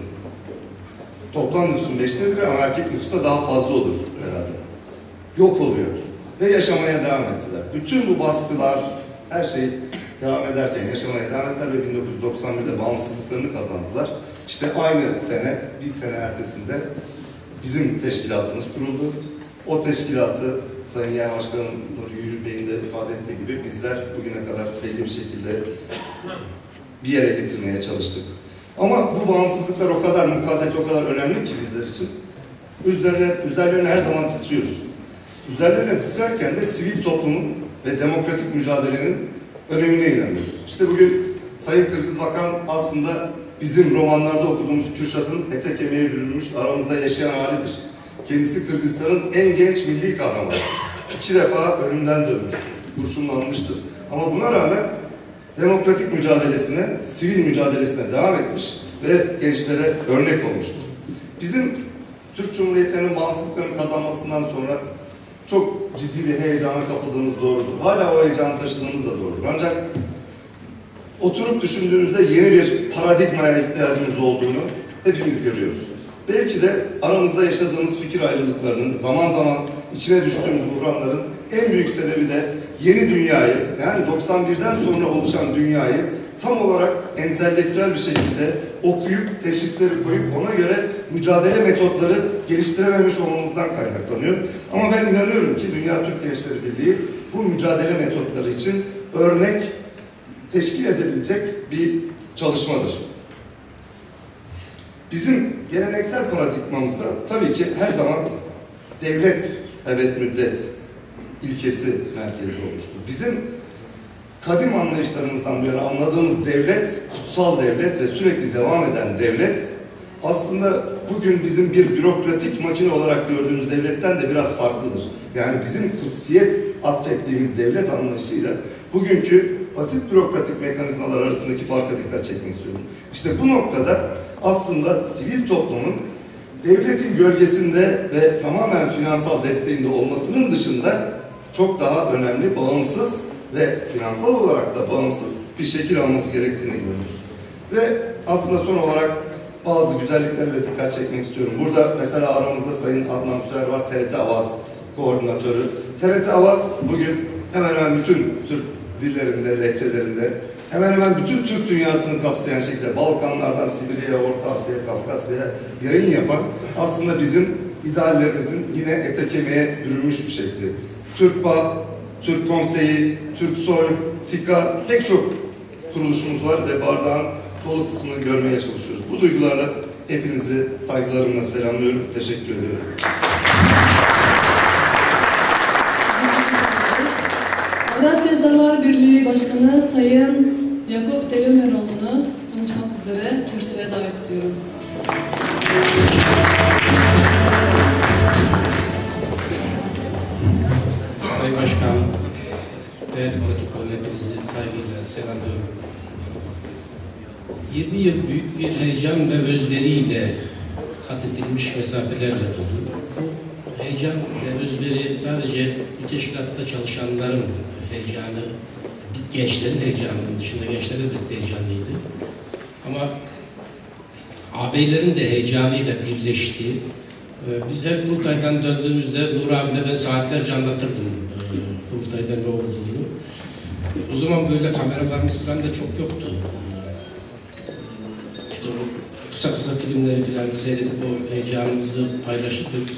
toplam nüfusun 1/5 ama erkek nüfusu da daha fazla olur herhalde. Yok oluyor ve yaşamaya devam ettiler. Bütün bu baskılar, her şey devam ederken yaşamaya devam ettiler ve 1991'de bağımsızlıklarını kazandılar. İşte aynı sene, bir sene ertesinde bizim teşkilatımız kuruldu. O teşkilatı Sayın Genel Başkanım Nuri Yürü Bey'in de ifade ettiği gibi bizler bugüne kadar belli bir şekilde bir yere getirmeye çalıştık. Ama bu bağımsızlıklar o kadar mukaddes, o kadar önemli ki bizler için. Üzerlerine her zaman titriyoruz. Üzerlerine titrerken de sivil toplumun ve demokratik mücadelenin önemine inanıyoruz. İşte bugün Sayın Kırgız Bakan aslında bizim romanlarda okuduğumuz Kürşat'ın ete kemiğe bürünmüş, aramızda yaşayan halidir. Kendisi Kırgızistan'ın en genç milli kahramanıdır. 2 defa ölümden dönmüştür, kurşunlanmıştır. Ama buna rağmen demokratik mücadelesine, sivil mücadelesine devam etmiş ve gençlere örnek olmuştur. Bizim Türk Cumhuriyetlerinin bağımsızlıklarını kazanmasından sonra çok ciddi bir heyecana kapıldığımız doğrudur. Hala o heyecanı taşıdığımız da doğrudur. Ancak oturup düşündüğümüzde yeni bir paradigmaya ihtiyacımız olduğunu hepimiz görüyoruz. Belki de aramızda yaşadığımız fikir ayrılıklarının, zaman zaman içine düştüğümüz buhranların en büyük sebebi de yeni dünyayı, yani 91'den sonra oluşan dünyayı tam olarak entelektüel bir şekilde okuyup, teşhisleri koyup ona göre mücadele metotları geliştirememiş olmamızdan kaynaklanıyor. Ama ben inanıyorum ki Dünya Türk Gençleri Birliği bu mücadele metotları için örnek teşkil edebilecek bir çalışmadır. Bizim geleneksel paradigmamızda tabii ki her zaman devlet, evet müddet ilkesi merkezde olmuştur. Bizim kadim anlayışlarımızdan bu yana anladığımız devlet, kutsal devlet ve sürekli devam eden devlet aslında bugün bizim bir bürokratik makine olarak gördüğümüz devletten de biraz farklıdır. Yani bizim kutsiyet atfettiğimiz devlet anlayışıyla bugünkü basit bürokratik mekanizmalar arasındaki farka dikkat çekmek istiyorum. İşte bu noktada aslında sivil toplumun devletin gölgesinde ve tamamen finansal desteğinde olmasının dışında çok daha önemli, bağımsız ve finansal olarak da bağımsız bir şekil alması gerektiğini görüyoruz. Ve aslında son olarak bazı güzelliklere de dikkat çekmek istiyorum. Burada mesela aramızda Sayın Adnan Süer var, TRT Avaz koordinatörü. TRT Avaz bugün hemen hemen bütün Türk dillerinde, lehçelerinde, hemen hemen bütün Türk dünyasını kapsayan şekilde Balkanlardan Sibirya'ya, Orta Asya'ya, Kafkasya'ya yayın yapan aslında bizim ideallerimizin yine ete kemiğe bürünmüş bir şekli. Türkba, Türk Konseyi, Türksoy, TİKA pek çok kuruluşumuz var ve bardağın dolu kısmını görmeye çalışıyoruz. Bu duygularla hepinizi saygılarımla selamlıyorum. Teşekkür ediyorum. Avrasya Yazarlar Birliği Başkanı Sayın Yakup Delimeroğlu'nu konuşmak üzere kürsüye davet ediyorum. Sayın Başkanım, değerli protokol, hepinizi saygıyla selamlıyorum. 20 yıl büyük bir heyecan ve özveriyle kat edilmiş mesafelerle dolu. Bu heyecan ve özveri sadece bu teşkilatta çalışanların heyecanı, biz gençlerin heyecanının dışında gençler elbette heyecanlıydı. Ama ağabeylerin de heyecanıyla birleşti. Biz her kurultaydan döndüğümüzde Nur abimle ben saatlerce anlatırdım kurultayda ne olduğunu. O zaman böyle kameralarımız falan da çok yoktu. İşte o kısa kısa filmleri falan seyredip o heyecanımızı paylaşırdık.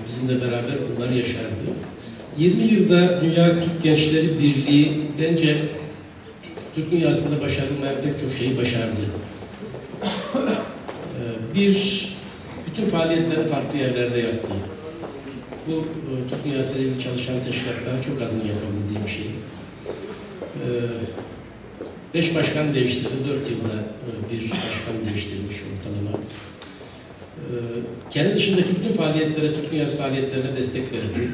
Bizimle beraber bunlar yaşardı. 20 yılda Dünya Türk Gençleri Birliği bence Türk dünyasında başarılmayan pek çok şeyi başardı. Bütün faaliyetleri farklı yerlerde yaptı. Bu Türk dünyasıyla ilgili çalışan teşkilatların çok azını yapabildiği bir şey. 5 başkan değiştirdi, 4 yılda bir başkan değiştirmiş ortalama. Kendi dışındaki bütün faaliyetlere, Türk dünyası faaliyetlerine destek verdi.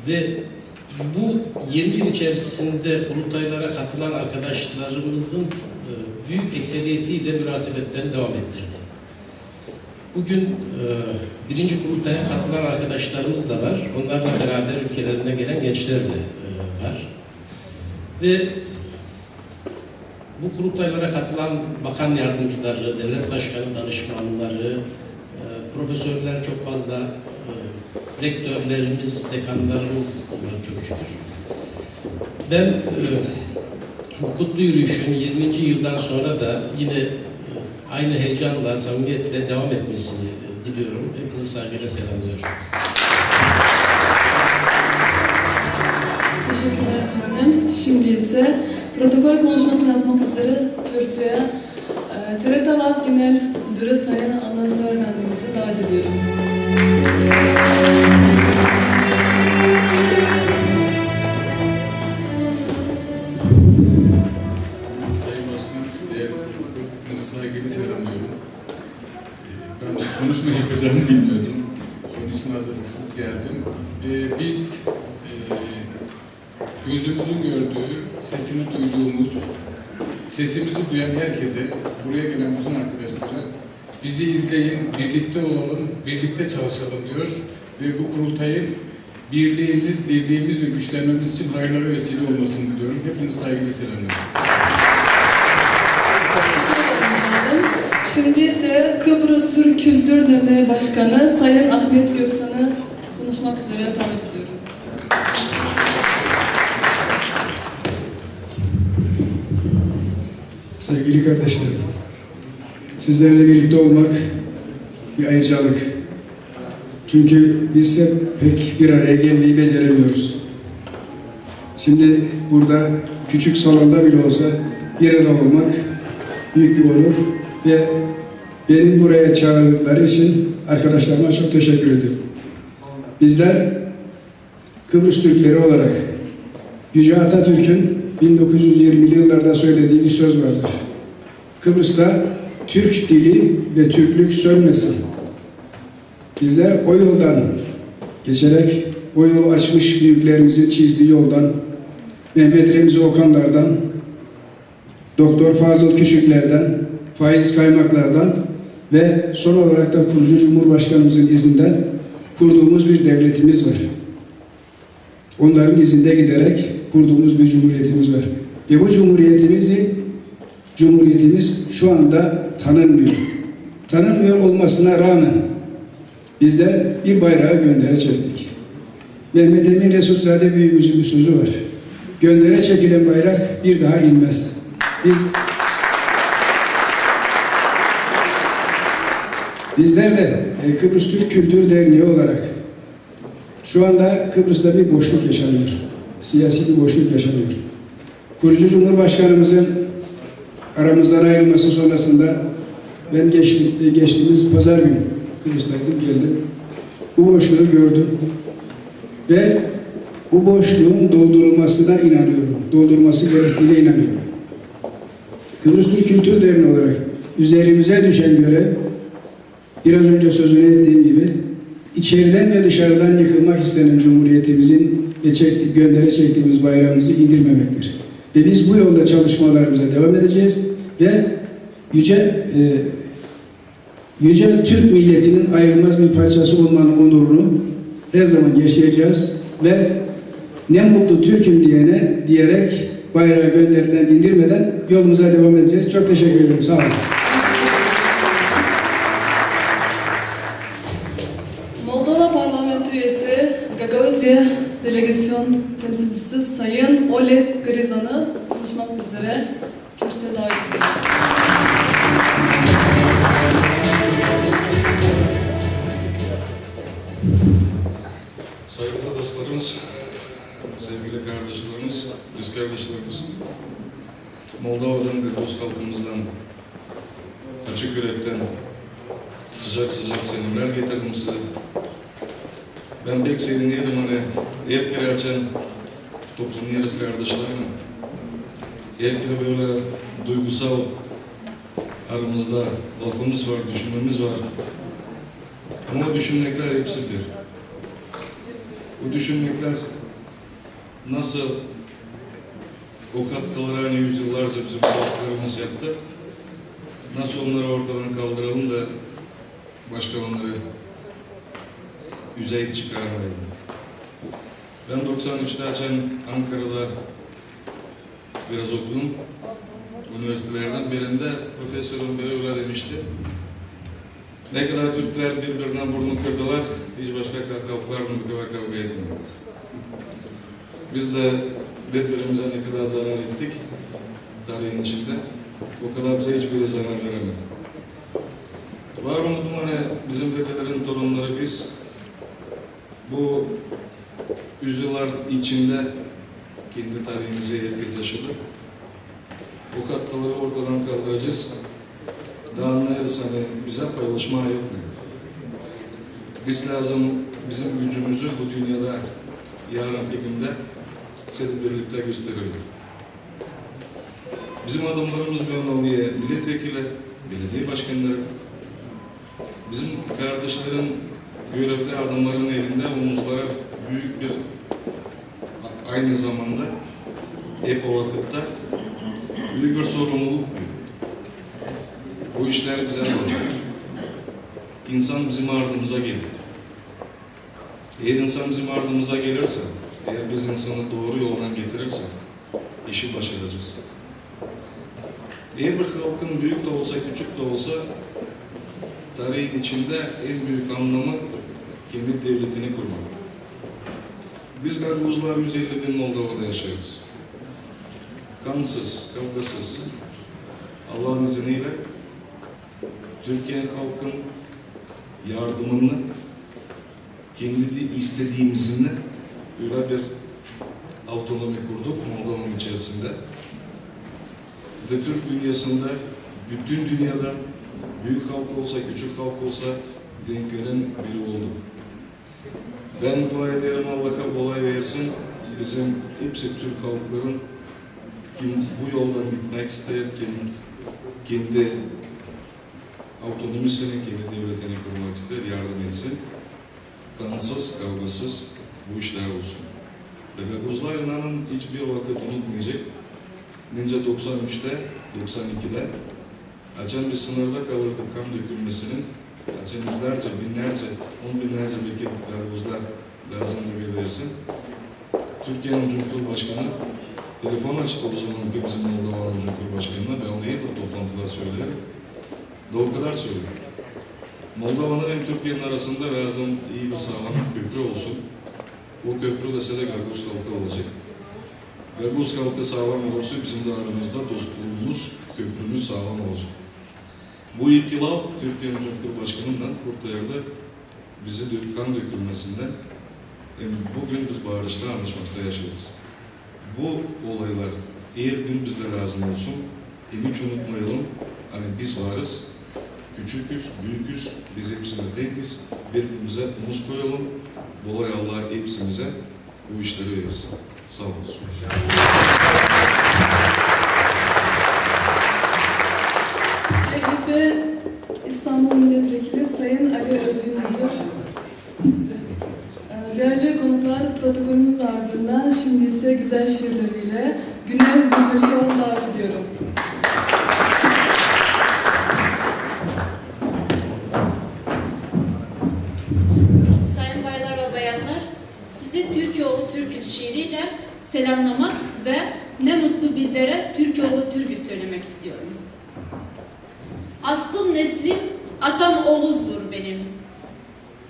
Ve bu 20 yıl içerisinde kurultaylara katılan arkadaşlarımızın büyük ekseriyetiyle münasebetlerini devam ettirdi. Bugün birinci kurultaya katılan arkadaşlarımız da var. Onlarla beraber ülkelerine gelen gençler de var. Ve bu kurultaylara katılan bakan yardımcıları, devlet başkanı danışmanları, profesörler çok fazla, rektörlerimiz, dekanlarımız var çok şükür. Ben bu kutlu yürüyüşün 20. yıldan sonra da yine aynı heyecanla, samimiyetle devam etmesini diliyorum. Hepinizi saygıyla selamlıyorum. Teşekkürler efendim. Şimdi ise protokol konuşmasını yapmak üzere kürsüye TRT Avaz Genel Müdürü Sayın Adnan Süer Efendimiz'i davet ediyorum. Sayın Başkanım, hepinizi saygıyla selamlıyorum. Ben konuşma yapacağımı bilmiyordum. Onun için hazırlıksız geldim. Biz gözümüzün gördüğü, sesini duyduğumuz, sesimizi duyan herkese, buraya gelen bütün arkadaşlara bizi izleyin, birlikte olalım, birlikte çalışalım diyor. Ve bu kurultayın birliğimiz, dirliğimiz ve güçlenmemiz için hayırlara vesile olmasını diliyorum. Hepinizi saygıyla selamlıyorum. Şimdi ise Kıbrıs Türk Kültür Derneği Başkanı Sayın Ahmet Göksan'ı konuşmak üzere davet ediyorum. Sevgili kardeşlerim, sizlerle birlikte olmak bir ayrıcalık. Çünkü biz hep pek bir araya gelmeyi beceremiyoruz. Şimdi burada küçük salonda bile olsa bir arada olmak büyük bir onur ve beni buraya çağırdıkları için arkadaşlarıma çok teşekkür ediyorum. Bizler Kıbrıs Türkleri olarak Yüce Atatürk'ün 1920'li yıllarda söylediği bir söz vardır. Kıbrıs'ta Türk dili ve Türklük sönmesin. Bizler o yoldan geçerek, o yolu açmış büyüklerimizin çizdiği yoldan, Mehmet Remzi Okanlardan, Doktor Fazıl Küçüklerden, Faiz Kaymaklardan ve son olarak da kurucu Cumhurbaşkanımızın izinden kurduğumuz bir devletimiz var. Onların izinde giderek kurduğumuz bir cumhuriyetimiz var. Ve bu cumhuriyetimiz şu anda tanınmıyor. Tanınmıyor olmasına rağmen bizler bir bayrağı göndere çektik. Mehmet Emin Resulzade büyüğümüzün bir sözü var. Göndere çekilen bayrak bir daha inmez. Bizler de Kıbrıs Türk Kültür Derneği olarak şu anda Kıbrıs'ta bir boşluk yaşanıyor. Siyasi bir boşluk yaşanıyor. Kurucu Cumhurbaşkanımızın aramızdan ayrılması sonrasında ben geçtiğimiz pazar günü Kıbrıs'taydım, geldim. Bu boşluğu gördüm ve bu boşluğun doldurulmasına inanıyorum. Doldurulması gerektiğine inanıyorum. Kıbrıs Türk Kültür Derneği olarak üzerimize düşen görev, biraz önce sözünü ettiğim gibi, içeriden ve dışarıdan yıkılmak istenen Cumhuriyetimizin göndere çektiğimiz bayrağımızı indirmemektir. Ve biz bu yolda çalışmalarımıza devam edeceğiz ve yüce Türk milletinin ayrılmaz bir parçası olmanın onurunu her zaman yaşayacağız ve ne mutlu Türk'üm diyerek bayrağı gönderiden indirmeden yolumuza devam edeceğiz. Çok teşekkür ederim. Sağ olun. Moldova Parlamento üyesi Gagauzya Delegasyon temsilcisi Sayın Oleg Grizan'ı konuşmak üzere kürsüye davet ediyorum. Saygıdeğer dostlarımız, sevgili kardeşlerimiz, kız kardeşlerimiz, Moldova'dan ve dost halkımızdan açık yürekten sıcak selamlar getirdim size. Ben pek seviniyordum hani herkese açan toplanıyoruz kardeşlerim. Herkese böyle duygusal aramızda lafımız var, düşünmemiz var. Ama o düşünmekler hepsi bir. Bu düşünmekler nasıl o katlıları hani yüzyıllarca bizim taraflarımız yaptı, nasıl onları ortadan kaldıralım da başka onları yüzeye çıkarmayalım. Ben 93'te açan Ankara'da biraz okudum. Üniversitelerden birinde profesörüm biri öyle demişti. Ne kadar Türkler birbirine burnu kırdılar, hiç başka halklarla bu kadar kavga edilmiyor. Biz de birbirimize ne kadar zarar ettik tarihin içinde, o kadar bize hiçbiri zarar veremedi. Var umudum hani bizim dedelerin torunları biz bu yüzyıllar içinde kendi tarihimizi herkes yaşadı. Bu katları ortadan kaldıracağız. Daha anlayırız hani bize paylaşma yok. Biz lazım bizim gücümüzü bu dünyada yarınki günde size birlikte gösterelim. Bizim adamlarımız Mevlaviye milletvekili, belediye başkanları, bizim kardeşlerin görevli adamların elinde omuzlara büyük bir aynı zamanda hep o vakitte büyük bir sorumluluk. Bu işler bize bağlı. İnsan bizim ardımıza gelir. Eğer insan bizim ardımıza gelirse, eğer biz insanı doğru yoldan getirirse, işi başaracağız. Eğer bir halkın büyük de olsa, küçük de olsa, tarihin içinde en büyük anlamı kendi devletini kurmak. Biz Gagavuzlar 150 bin Moldova'da yaşıyoruz. Kansız, kavgasız, Allah'ın izniyle Türkiye halkın yardımını kendi istediğimizin öyle bir Otonomi kurduk Moldova'nın içerisinde. Ve Türk dünyasında, bütün dünyada büyük halk olsa, küçük halk olsa denklerin biri olduk. Ben dua ederim Allah'a kolay versin. Bizim hepsi Türk halkların kim bu yoldan gitmek ister, kim kendi otonomisini, kendi devletini kurmak ister, yardım etsin. Kansız, kavgasız bu işler olsun. Ve Gaguzlar inanın hiçbir vakit unutmayacak. Ninja 93'te, 92'de açan bir sınırda kalırdık kan dökülmesinin. Açan yüzlerce, binlerce, 10 binlerce belki Gaguzlar lazım gelirsin. Türkiye'nin Cumhurbaşkanı telefon açtı o zamanki bizim Moldova'nın Cumhurbaşkanı'na. Ben onu bir toplantıda söylerim. Da o kadar söylüyorum. Moldova'nın hem Türkiye'nin arasında lazım iyi bir sağlam köprü olsun. O köprü mesela Gaguz halkı olacak. Gaguz halkı sağlam olursa bizim de aramızda dostluğumuz, köprümüz sağlam olacak. Bu ihtilaf Türkiye'nin Cumhurbaşkanı'ndan kurtardı bizi kan dökülmesinden. Yani bugün biz barışta anlaşmakta yaşıyoruz. Bu olaylar eğer gün bizde lazım olsun, hiç unutmayalım, hani biz varız, küçüküz, büyüküz, biz hepsimiz dengiz, birbirimize omuz koyalım, olay Allah hepsimize bu işleri verirsin. Sağ olun. CHP İstanbul Milletvekili Sayın Ali Özgün Yüzür. Değerli konuklar, protokolümüz ardından şimdi ise güzel şiirleriyle Güney Zühre'yi davet ediyorum. Sayın baylar ve bayanlar, sizi Türkoğlu Türküs şiiriyle selamlamak ve ne mutlu bizlere Türkoğlu Türküs söylemek istiyorum. Aslım neslim, atam Oğuz'dur benim.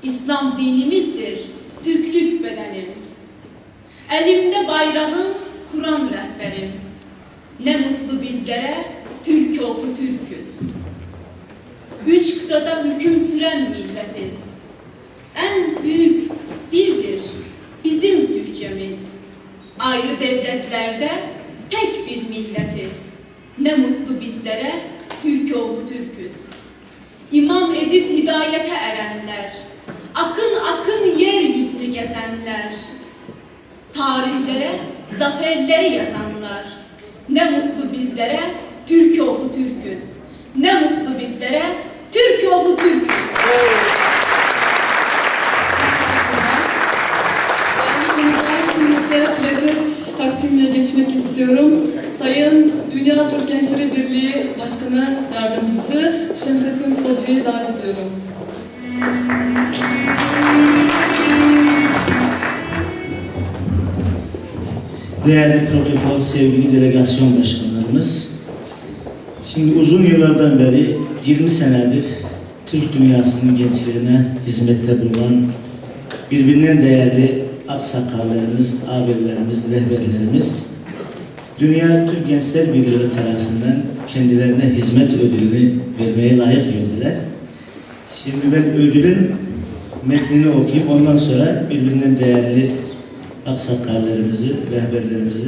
İslam dinimizdir, Türklük bedenim. Elimde bayrağım, Kur'an rehberim. Ne mutlu bizlere Türkoğlu Türküz. 3 kıtada hüküm süren milletiz. En büyük dildir bizim Türkçemiz. Ayrı devletlerde tek bir milletiz. Ne mutlu bizlere Türkoğlu Türküz. İman edip hidayete erenler, akın akın yeryüzünü gezenler, tarihlere zaferleri yazanlar. Ne mutlu bizlere Türkoğlu Türküz. Ne mutlu bizlere Türkoğlu Türküz. Şimdi ise plaket takdimine geçmek istiyorum. Sayın Dünya Türk Gençleri Birliği Başkanı Yardımcısı Şemsettin Musacı'yı davet ediyorum. Değerli protokol, sevgili delegasyon başkanlarımız, şimdi uzun yıllardan beri 20 senedir Türk dünyasının gençliğine hizmette bulunan birbirinden değerli aksakallarımız, ağabeylerimiz, rehberlerimiz Dünya Türk Gençler Birliği tarafından kendilerine hizmet ödülünü vermeye layık gördüler. Şimdi ben ödülün metnini okuyayım, ondan sonra birbirinden değerli aksakallarımızı, rehberlerimizi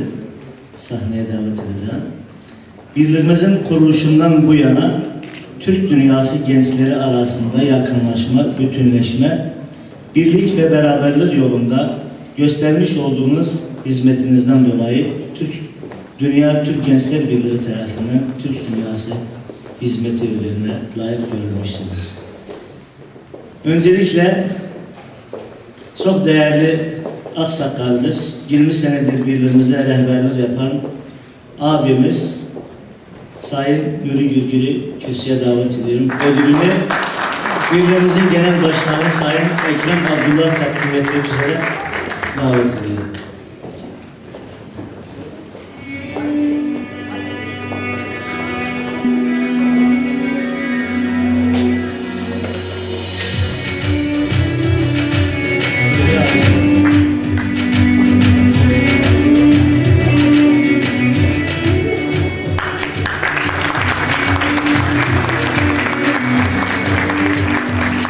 sahneye davet edeceğim. Birliğimizin kuruluşundan bu yana Türk dünyası gençleri arasında yakınlaşma, bütünleşme, birlik ve beraberlik yolunda göstermiş olduğunuz hizmetinizden dolayı Dünya Türk Gençler Birliği tarafından Türk Dünyası Hizmeti ödülüne layık görülmüşsünüz. Öncelikle çok değerli aksakalımız, 20 senedir birliğimize rehberlik yapan abimiz Sayın Nuri Gürgür'ü kürsüye davet ediyorum. Ödülünü birliğimizin genel başkanı Sayın Ekrem Abdullah takdim etmek üzere davet ediyorum.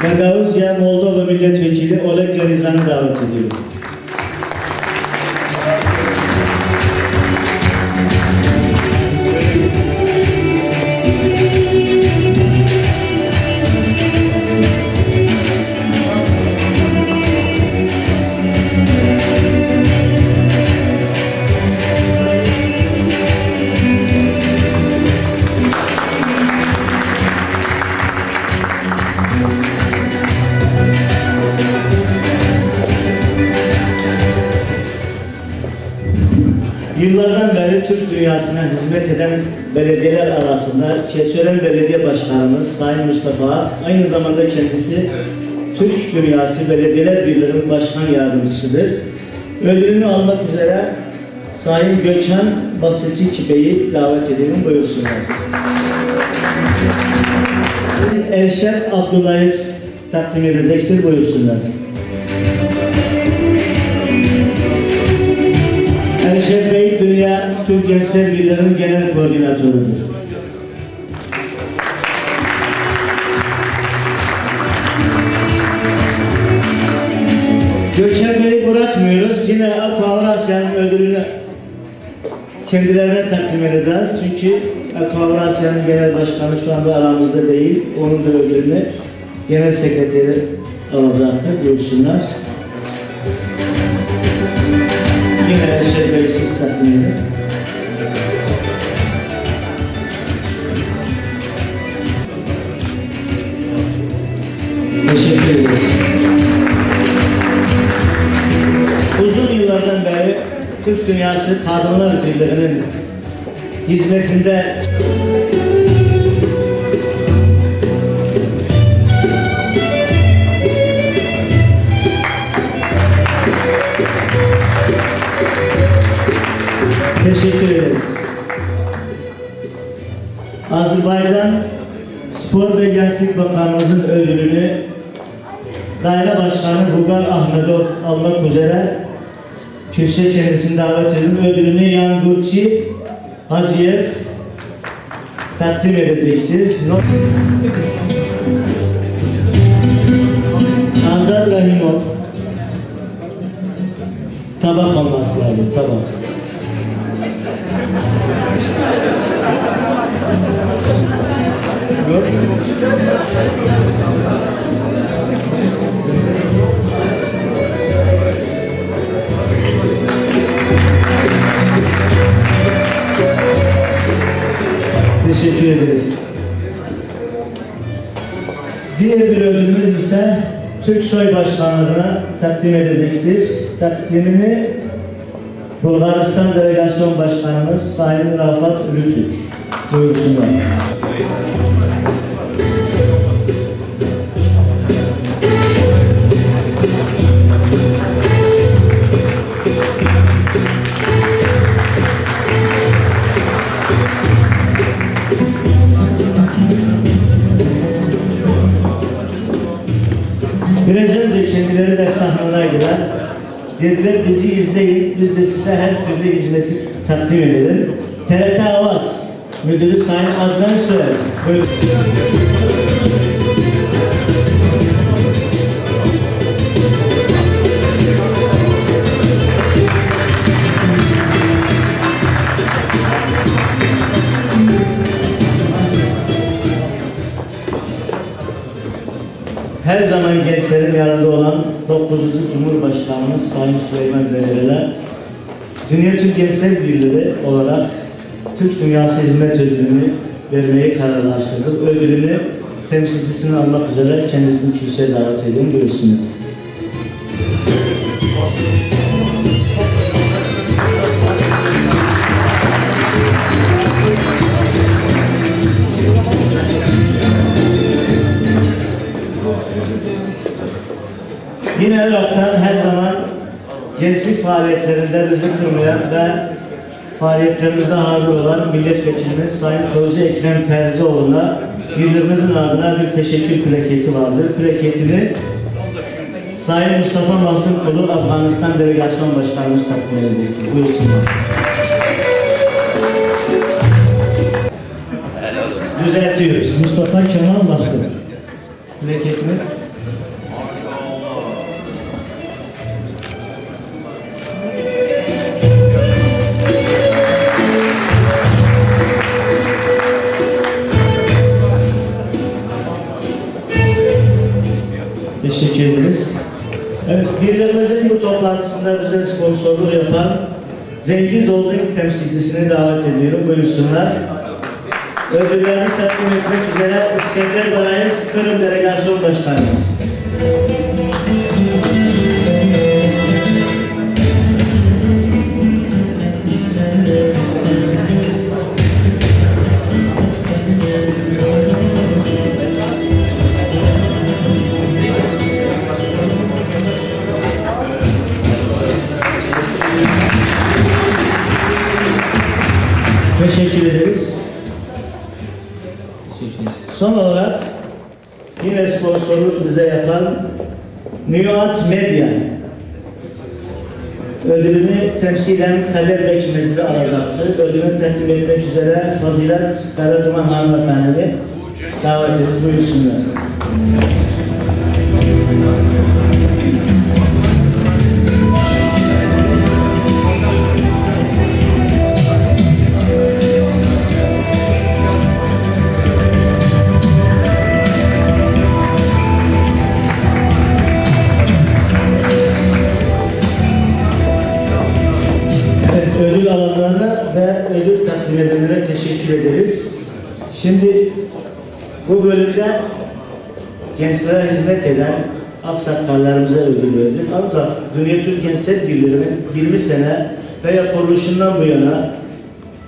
Gagavuzya Moldova Milletvekili Oleg Garizan'ı davet ediyorum. Türk dünyasına hizmet eden belediyeler arasında Keçiören Belediye Başkanımız Sayın Mustafa Ak, aynı zamanda kendisi Türk Dünyası Belediyeler Birliği'nin Başkan Yardımcısıdır. Ödülünü almak üzere Sayın Gökhan Bahçeci Bey'i davet edelim, buyursunlar. Erşef Abdullah'ı takdim edecektir, buyursunlar. Erşef Bey, Dünya Türk Gençler Birliği'nin genel koordinatörüdür. Gökhan Bey'i bırakmıyoruz. Yine Aquavrasya'nın ödülünü kendilerine takdim edeceğiz. Çünkü Aquavrasya'nın genel başkanı şu anda aramızda değil. Onun da ödülünü genel sekreteri alacaktır. Buyursunlar. Yine Erşef Bey'i siz takdim edin. Teşekkür ederiz. Uzun yıllardan beri Türk Dünyası Kadınlar Birliği'nin hizmetinde teşekkür ederiz. Azerbaycan Spor ve Gençlik Bakanımızın ödülünü Daire Başkanı Vugar Ahmedov almak üzere kürsüye kendisini davet ediyorum. Ödülünü Yangurçi Hacıyev takdim edecektir. Azad Rahimov tabak olması lazım, tabak. Yok. Teşekkür ederiz. Diğer bir ödülümüz ise Türksoy Başkanlığı'na takdim edecektir. Takdimini Bulgaristan Delegasyon Başkanımız Sayın Rafat Ülütürk buyursunlar. Biraz önce kendileri de sahnedeydiler. Dediler bizi izleyin, biz de size her türlü hizmeti takdim edelim. TRT Avaz Müdürü Sayın Adnan Sürer. Buyurun. Her zaman gençlerin yanında olan 9. Cumhurbaşkanımız Sayın Süleyman Demirel'e Dünya Türk Gençler Birliği olarak Türk Dünyası Hizmet Ödülünü vermeyi kararlaştırdık. Ödülünü temsilcisini almak üzere kendisini kürsüye davet ediyorum. Buyursunlar. Yine Irak'tan her zaman gençlik faaliyetlerinde bizi kırmayan ve faaliyetlerimize hazır olan milletvekilimiz Sayın Fevzi Ekrem Terzioğlu'na birliğimizin adına bir teşekkür plaketi vardır. Plaketini Sayın Mustafa Mahtumkulu Afganistan Delegasyon Başkanımız takdim edecektir. Buyursunlar. Düzeltiyoruz. Mustafa Kemal Mahtum. Plaketini teşekkür ederiz. Evet, birliğimizin bu toplantısında bize sponsorluğu yapan Cengiz Holding temsilcisini davet ediyorum. Buyursunlar. Ödüllerini takdim etmek üzere İskender Barayev Kırım Delegasyon Başkanımız. Son olarak yine sponsorluk bize yapan Newat Medya ödülünü temsilen Kader Bekmez'i alacaktı. Ödülünü takdim etmek üzere Fazilet Karaduman hanımefendi davet ederiz. Buyursunlar. Ödül alanlarına ve ödül takdim edenlere teşekkür ederiz. Şimdi bu bölümde gençlere hizmet eden aksakallarımıza ödül verdik. Ancak Dünya Türk Gençler Birliği'nin 20 sene veya kuruluşundan bu yana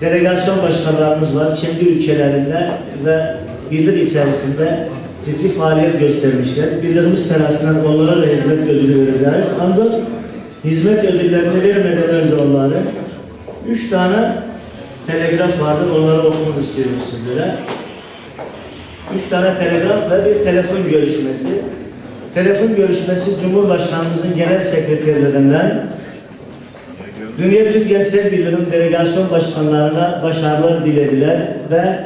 delegasyon başkanlarımız var. Kendi ülkelerinde ve birlik içerisinde ciddi faaliyet göstermişler. Birliğimiz tarafından onlara da hizmet ödülü vereceğiz. Ancak hizmet ödüllerini vermeden önce onları 3 tane telegraf vardır. Onları okumak istiyorum sizlere. 3 tane telegraf ve bir telefon görüşmesi. Telefon görüşmesi Cumhurbaşkanımızın genel sekreterlerinden Dünya Türk Gençler Birliği'nin delegasyon başkanlarına başarılar dilediler ve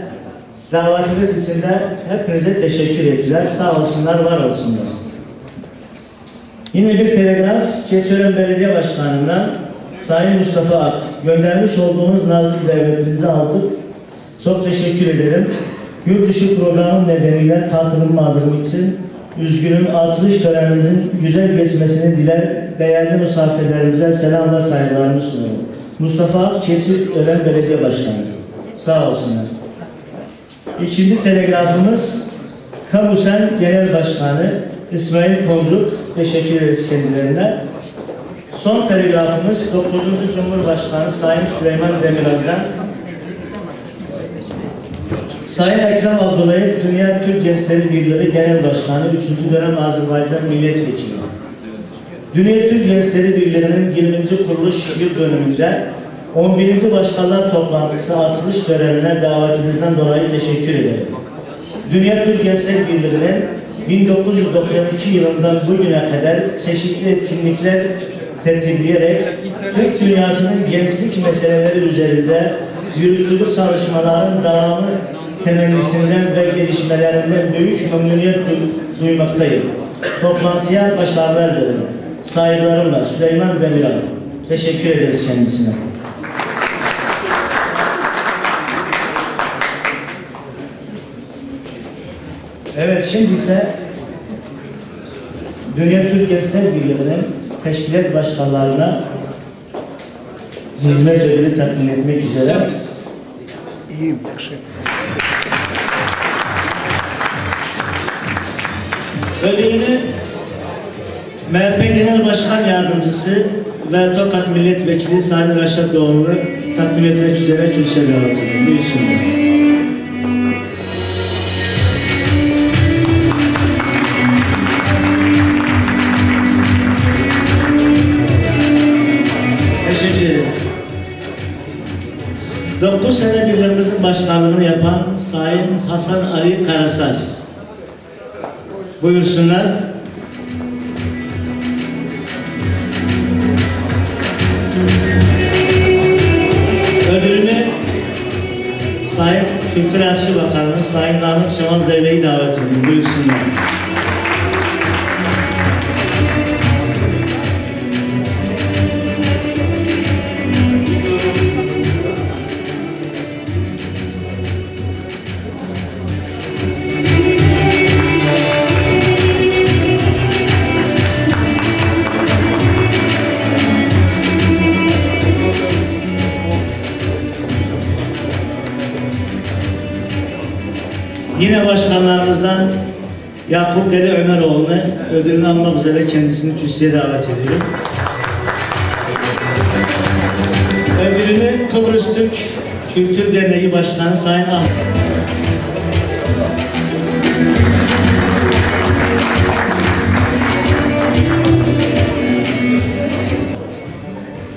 davetiniz için de hepinize teşekkür ettiler. Sağ olsunlar, var olsunlar. Yine bir telegraf Keçiören Belediye Başkanı'ndan Sayın Mustafa Ak. Göndermiş olduğunuz nazik davetinizi aldık. Çok teşekkür ederim. Yurt dışı programım nedeniyle katılmadığım için üzgünüm. Açılış töreninizin güzel geçmesini diler. Değerli misafirlerimize selam ve saygılarımı sunuyorum. Mustafa Ak, Keçiören Belediye Başkanı. Sağ olsunlar. İkinci telegrafımız Kabusen Genel Başkanı İsmail Koncuk. Teşekkür ederiz kendilerine. Son telegrafımız 9. Cumhurbaşkanı Sayın Süleyman Demirel'den Sayın Ekrem Abdullah, Dünya Türk Gençleri Birliği Genel Başkanı, 3. dönem Azerbaycan Milletvekili. Dünya Türk Gençleri Birliği'nin 20. kuruluş yıl dönümünde 11. Başkanlar Toplantısı açılış törenine davetinizden dolayı teşekkür ederim. Dünya Türk Gençler Birliği'nin 1992 yılından bugüne kadar çeşitli etkinlikler tertipleyerek Türk dünyasının gençlik meseleleri üzerinde yürüttüğü çalışmaların devamı temennisinden ve gelişmelerinden büyük memnuniyet duymaktayım. Toplantıya başarılar dilerim. Saygılarımla Süleyman Demirel. Teşekkür ederiz kendisine. Evet, şimdi ise Dünya Türk Gençler Birliği'nin teşkilat başkanlarına hizmet ödülü takdim etmek üzere. İyiyim, teşekkür Ödülünü MHP Genel Başkan Yardımcısı ve Tokat Milletvekili Sayın Raşat Doğan'ı takdim etmek üzere kürsüye davet ediyorum. Buyursunlar. Teşekkür ederiz. 9 sene birliğimizin başkanlığını yapan Sayın Hasan Ali Karasaç. Buyursunlar. Ödülünü Sayın Kültür Elçi Bakanımız Sayın Namık Kemal Zevre'yi davet ediyorum. Buyursunlar. Yine başkanlarımızdan Yakup Deli Ömeroğlu'nu ödülünü almak üzere kendisini kürsüye davet ediyorum. Ödülünü Kıbrıs Türk Kültür Derneği Başkanı Sayın Ahmet.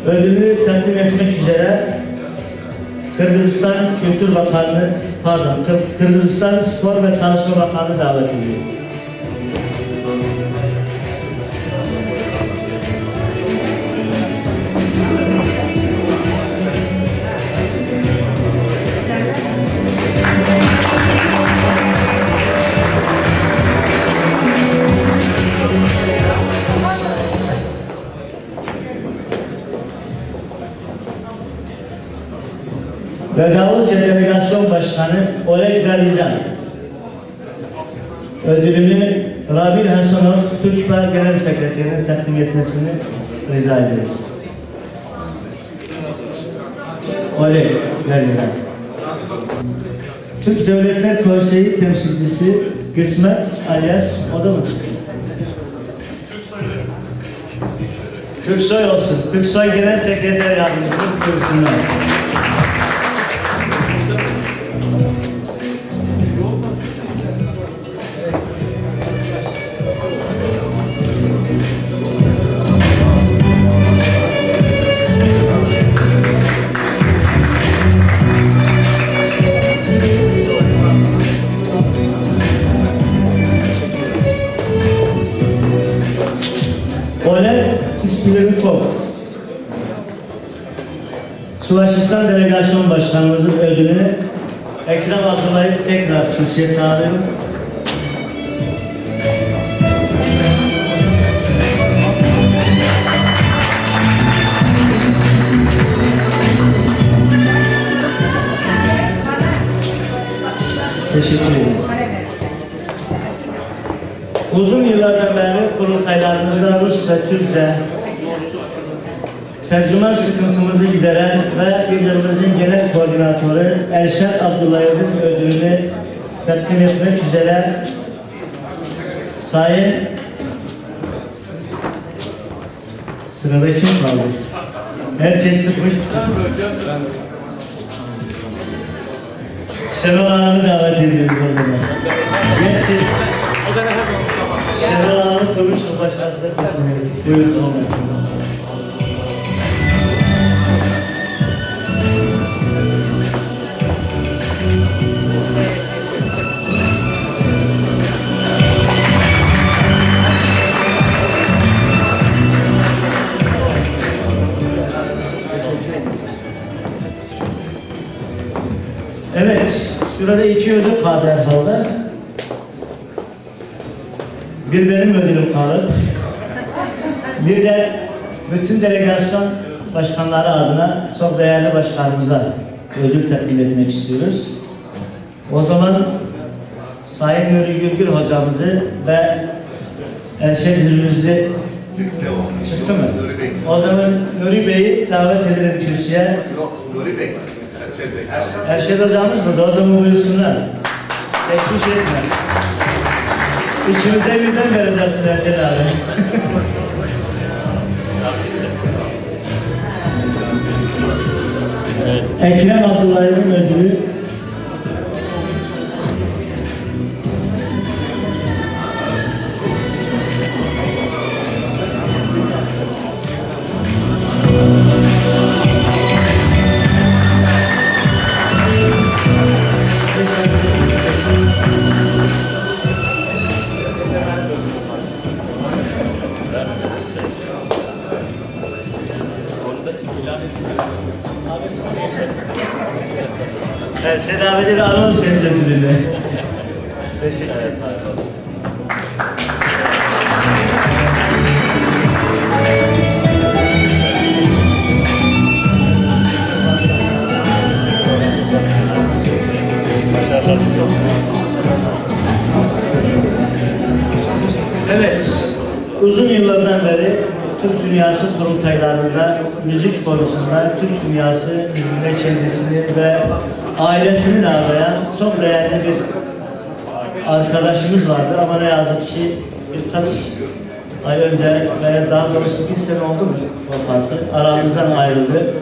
Ödülünü takdim etmek üzere Kırgızistan Kültür Bakanı Kırgızistan Spor ve Çalışma Bakanı davet ediyor. Ve Davutya Delegasyon Başkanı Oleg Galizan ödülünü Rabil Hasanov Türkmen Genel Sekreterine takdim etmesini rica ederiz. Oleg Galizan. Türk Devletler Konseyi temsilcisi Kısmet alias Odamış. Türksoy olsun. Türksoy Genel Sekreter Yardımcımız buyursunlar. Oleg Tispilevikov, Suvaşistan Delegasyon Başkanımızın ödülünü Ekrem Abdullah'ı tekrar kürsüye çağırıyorum. Teşekkür ederiz. Uzun yıllardan beri kurultaylarımızda Rusça, Türkçe tercüman sıkıntımızı gideren ve birliğimizin genel koordinatörü Elşad Abdullayev'in ödülünü takdim etmek üzere Sayın sırada kim kaldı? Herkes sıkmıştı. Şenol Hanım'ı davet ediyoruz o zaman. Geçsin. Şenol Hanım'ı Kuruluş Başkanı'nda katılıyoruz. Buyurun sonra. Evet, şurada iki ödül kaldı herhalde. Bir benim ödülüm kaldı. Bir de bütün delegasyon başkanları adına çok değerli başkanımıza ödül takdim etmek istiyoruz. O zaman Sayın Nuri Gülgül hocamızı ve Erşen Hürmüzlü çıktı mı? O zaman Nuri Bey'i davet edelim kürsüye. Yok, Nuri Bey. Erşen hocamız burada, o zaman buyursunlar. Teşvik etme. İkimize birden vereceksin Erşen abi. Evet. Ekrem Abdullah'ın ödülü Erşen abi de bir anons etti ödülünü. Teşekkür ederim. Başarılar çok. Evet, uzun yıllardan beri Türk dünyası kurultaylarında müzik konusunda Türk dünyası müziğinde kendisini ve ailesini de arayan çok değerli bir arkadaşımız vardı ama ne yazık ki birkaç ay önce veya daha doğrusu bir sene oldu mu vefatı, aramızdan ayrıldı.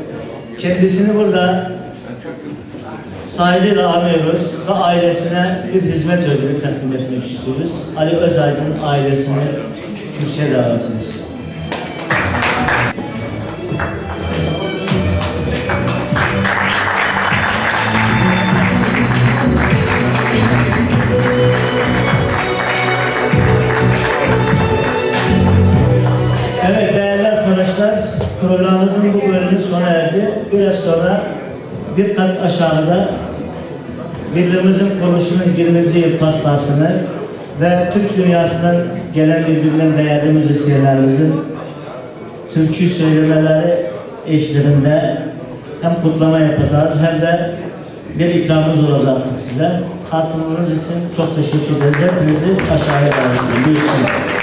Kendisini burada saygıyla anıyoruz ve ailesine bir hizmet ödülü takdim etmek istiyoruz. Ali Özaydın ailesini kürsüye davet ediyoruz. Programımızın bu bölümü sona erdi. Biraz sonra bir kat aşağıda birliğimizin kuruluşunun 20. yıl pastasını ve Türk dünyasından gelen birbirinden değerli müzisyenlerimizin türkü söylemeleri eşliğinde hem kutlama yapacağız hem de bir ikramımız olacaktır size. Katılımınız için çok teşekkür ederiz. Hepinizi aşağıya davet ediyorum. Buyursun.